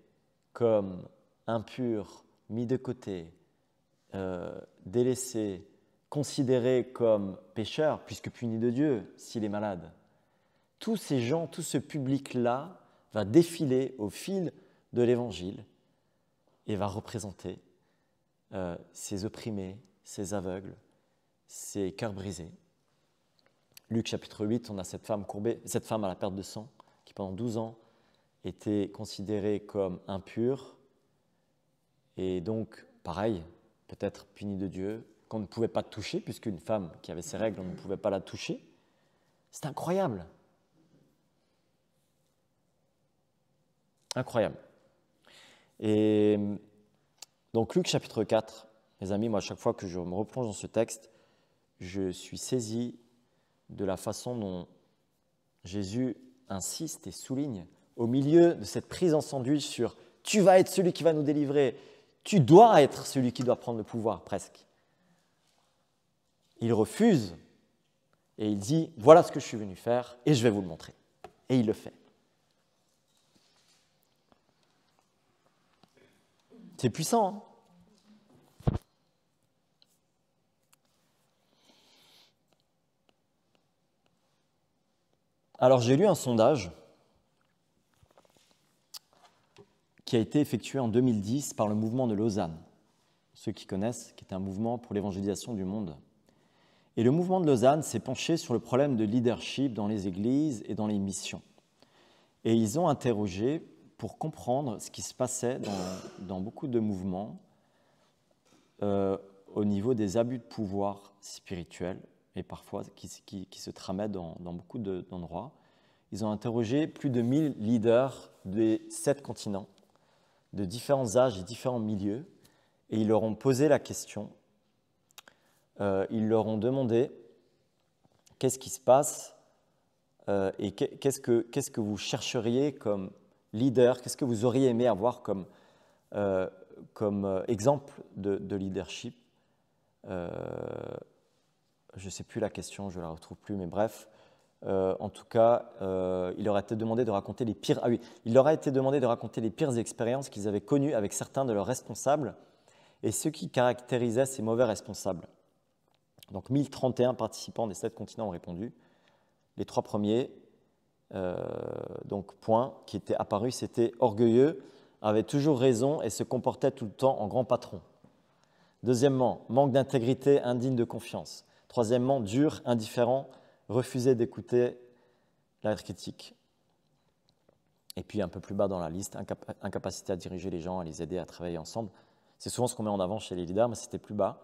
comme impur, mis de côté, délaissé, considéré comme pécheur, puisque puni de Dieu s'il est malade. Tous ces gens, tout ce public-là va défiler au fil de l'Évangile et va représenter ces opprimés, ces aveugles, ces cœurs brisés. Luc chapitre 8, on a cette femme courbée, cette femme à la perte de sang, qui pendant 12 ans étaient considérées comme impures et donc, pareil, peut-être punies de Dieu, qu'on ne pouvait pas toucher, puisqu'une femme qui avait ses règles, on ne pouvait pas la toucher. C'est incroyable. Incroyable. Et donc Luc chapitre 4, mes amis, moi à chaque fois que je me replonge dans ce texte, je suis saisi de la façon dont Jésus insiste et souligne au milieu de cette prise en sandwich sur « tu vas être celui qui va nous délivrer », tu dois être celui qui doit prendre le pouvoir, presque. Il refuse et il dit « voilà ce que je suis venu faire et je vais vous le montrer ». Et il le fait. C'est puissant, hein? Alors, j'ai lu un sondage qui a été effectué en 2010 par le mouvement de Lausanne. Ceux qui connaissent, qui est un mouvement pour l'évangélisation du monde. Et le mouvement de Lausanne s'est penché sur le problème de leadership dans les églises et dans les missions. Et ils ont interrogé pour comprendre ce qui se passait dans beaucoup de mouvements au niveau des abus de pouvoir spirituel et parfois qui se tramaient dans beaucoup d'endroits. Ils ont interrogé plus de 1000 leaders des 7 continents, de différents âges et différents milieux, et ils leur ont posé la question, ils leur ont demandé qu'est-ce qui se passe et qu'est-ce que vous chercheriez comme leader, qu'est-ce que vous auriez aimé avoir comme exemple de leadership. Je ne sais plus la question, je ne la retrouve plus, mais bref. En tout cas, il leur a été demandé de raconter les pires. Il leur a été demandé de raconter les pires expériences qu'ils avaient connues avec certains de leurs responsables et ce qui caractérisait ces mauvais responsables. Donc, 1031 participants des 7 continents ont répondu. Les 3 premiers, points qui étaient apparus, c'était orgueilleux, avait toujours raison et se comportait tout le temps en grand patron. Deuxièmement, manque d'intégrité, indigne de confiance. Troisièmement, dur, indifférent, refusait d'écouter la critique. Et puis un peu plus bas dans la liste, incapacité à diriger les gens, à les aider à travailler ensemble. C'est souvent ce qu'on met en avant chez les leaders, mais c'était plus bas.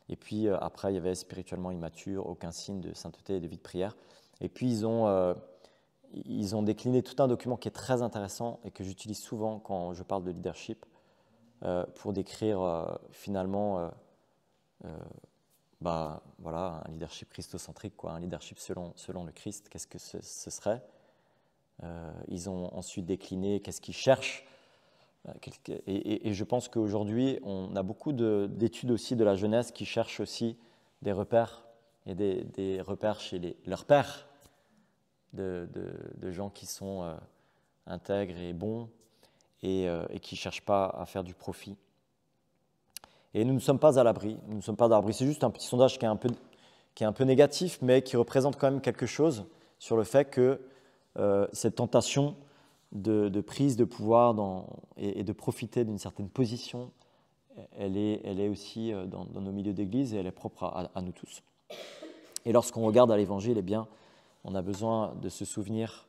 Et puis après, il y avait spirituellement immature, aucun signe de sainteté et de vie de prière. Et puis ils ont décliné tout un document qui est très intéressant et que j'utilise souvent quand je parle de leadership pour décrire finalement un leadership christocentrique, un leadership selon le Christ. Qu'est-ce que ce serait? Ils ont ensuite décliné qu'est-ce qu'ils cherchent. Et je pense qu'aujourd'hui, on a beaucoup d'études aussi de la jeunesse qui cherchent aussi des repères et des repères chez leurs pairs, de gens qui sont intègres et bons et qui ne cherchent pas à faire du profit. Et nous ne sommes pas à l'abri. Nous ne sommes pas à l'abri. C'est juste un petit sondage qui est un peu négatif, mais qui représente quand même quelque chose sur le fait que cette tentation de prise de pouvoir et de profiter d'une certaine position, elle est aussi dans nos milieux d'église et elle est propre à nous tous. Et lorsqu'on regarde à l'Évangile, eh bien, on a besoin de se souvenir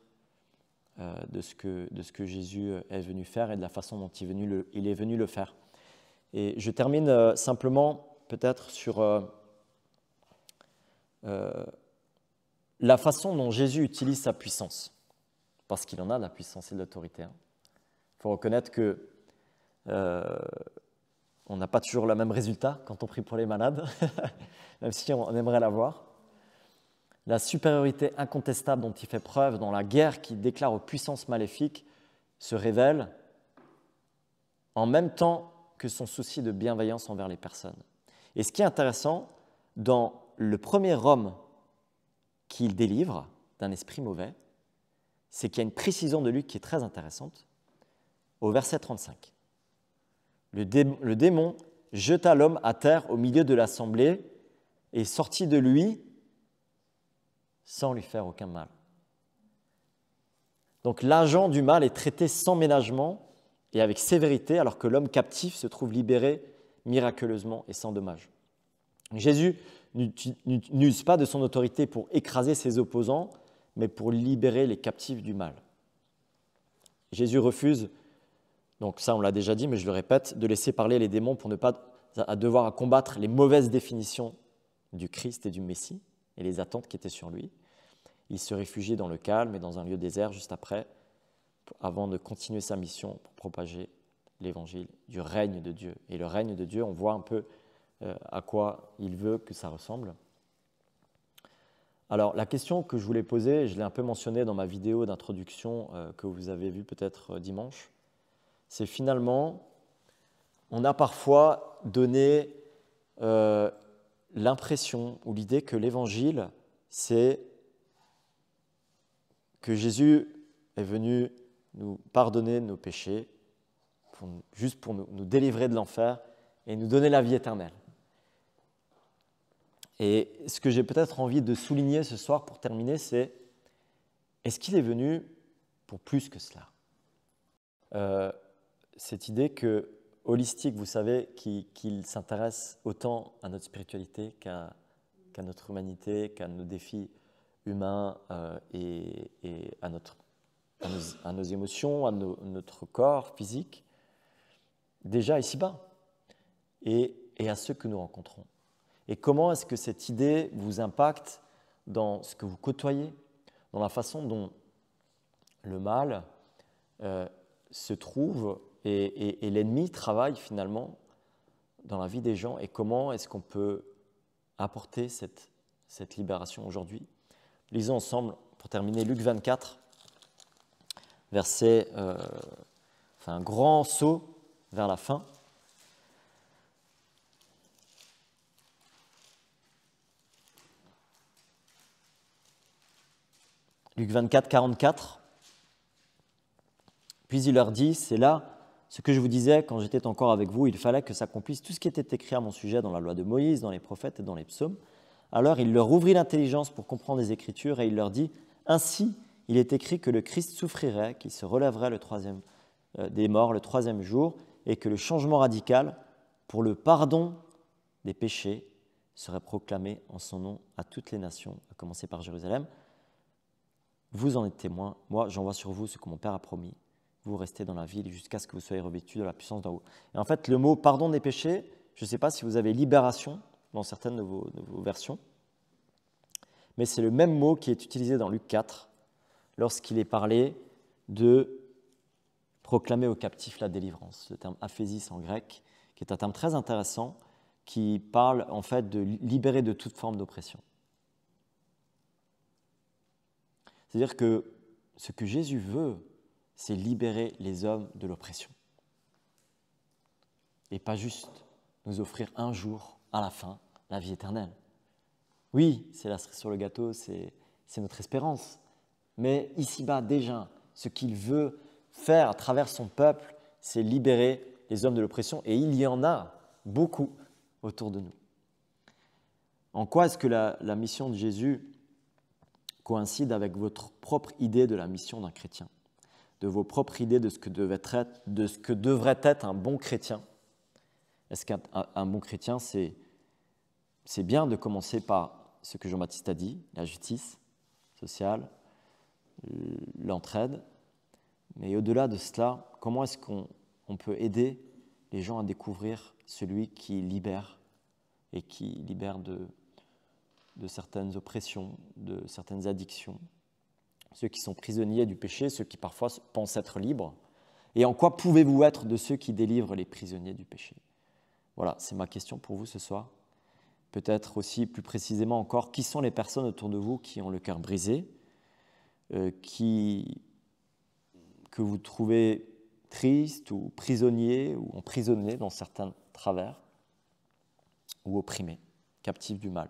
de ce que Jésus est venu faire et de la façon dont il est venu le faire. Et je termine simplement peut-être sur la façon dont Jésus utilise sa puissance, parce qu'il en a de la puissance et de l'autorité. Il faut reconnaître que on n'a pas toujours le même résultat quand on prie pour les malades, même si on aimerait l'avoir. La supériorité incontestable dont il fait preuve dans la guerre qu'il déclare aux puissances maléfiques se révèle en même temps que son souci de bienveillance envers les personnes. Et ce qui est intéressant, dans le premier homme qu'il délivre d'un esprit mauvais, c'est qu'il y a une précision de Luc qui est très intéressante. Au verset 35, le démon jeta l'homme à terre au milieu de l'assemblée et sortit de lui sans lui faire aucun mal. Donc l'agent du mal est traité sans ménagement et avec sévérité, alors que l'homme captif se trouve libéré miraculeusement et sans dommage. Jésus n'use pas de son autorité pour écraser ses opposants, mais pour libérer les captifs du mal. Jésus refuse, donc ça on l'a déjà dit, mais je le répète, de laisser parler les démons pour ne pas devoir combattre les mauvaises définitions du Christ et du Messie et les attentes qui étaient sur lui. Il se réfugie dans le calme et dans un lieu désert juste après, avant de continuer sa mission pour propager l'évangile du règne de Dieu. Et le règne de Dieu, on voit un peu à quoi il veut que ça ressemble. Alors, la question que je voulais poser, je l'ai un peu mentionnée dans ma vidéo d'introduction que vous avez vue peut-être dimanche, c'est finalement, on a parfois donné l'impression ou l'idée que l'évangile, c'est que Jésus est venu nous pardonner nos péchés, juste pour nous délivrer de l'enfer et nous donner la vie éternelle. Et ce que j'ai peut-être envie de souligner ce soir pour terminer, c'est est-ce qu'il est venu pour plus que cela ? Cette idée que holistique, vous savez, qu'il s'intéresse autant à notre spiritualité qu'à notre humanité, qu'à nos défis humains et à nos émotions, à notre corps physique, déjà ici-bas, et à ceux que nous rencontrons. Et comment est-ce que cette idée vous impacte dans ce que vous côtoyez, dans la façon dont le mal se trouve et l'ennemi travaille finalement dans la vie des gens, et comment est-ce qu'on peut apporter cette libération aujourd'hui. Lisons ensemble, pour terminer, Luc 24, un grand saut vers la fin. Luc 24, 44. Puis il leur dit, c'est là ce que je vous disais quand j'étais encore avec vous, il fallait que s'accomplisse tout ce qui était écrit à mon sujet dans la loi de Moïse, dans les prophètes et dans les psaumes. Alors il leur ouvrit l'intelligence pour comprendre les Écritures et il leur dit, ainsi il est écrit que le Christ souffrirait, qu'il se relèverait des morts le troisième jour et que le changement radical pour le pardon des péchés serait proclamé en son nom à toutes les nations, à commencer par Jérusalem. Vous en êtes témoins, moi j'envoie sur vous ce que mon Père a promis. Vous restez dans la ville jusqu'à ce que vous soyez revêtus de la puissance d'en haut. Et en fait, le mot pardon des péchés, je ne sais pas si vous avez libération dans certaines de vos versions, mais c'est le même mot qui est utilisé dans Luc 4 lorsqu'il est parlé de proclamer aux captifs la délivrance. Le terme aphésis en grec, qui est un terme très intéressant, qui parle en fait de libérer de toute forme d'oppression. C'est-à-dire que ce que Jésus veut, c'est libérer les hommes de l'oppression. Et pas juste nous offrir un jour, à la fin, la vie éternelle. Oui, c'est la cerise sur le gâteau, c'est notre espérance. Mais ici-bas, déjà, ce qu'il veut faire à travers son peuple, c'est libérer les hommes de l'oppression. Et il y en a beaucoup autour de nous. En quoi est-ce que la mission de Jésus coïncide avec votre propre idée de la mission d'un chrétien, de vos propres idées de ce que devrait être un bon chrétien? Est-ce qu'un bon chrétien, c'est bien de commencer par ce que Jean-Baptiste a dit, la justice sociale, l'entraide, mais au-delà de cela, comment est-ce qu'on peut aider les gens à découvrir celui qui libère et qui libère de certaines oppressions, de certaines addictions, ceux qui sont prisonniers du péché, ceux qui parfois pensent être libres, et en quoi pouvez-vous être de ceux qui délivrent les prisonniers du péché? Voilà, c'est ma question pour vous ce soir. Peut-être aussi plus précisément encore, qui sont les personnes autour de vous qui ont le cœur brisé, que vous trouvez tristes ou prisonniers ou emprisonnés dans certains travers, ou opprimés, captifs du mal.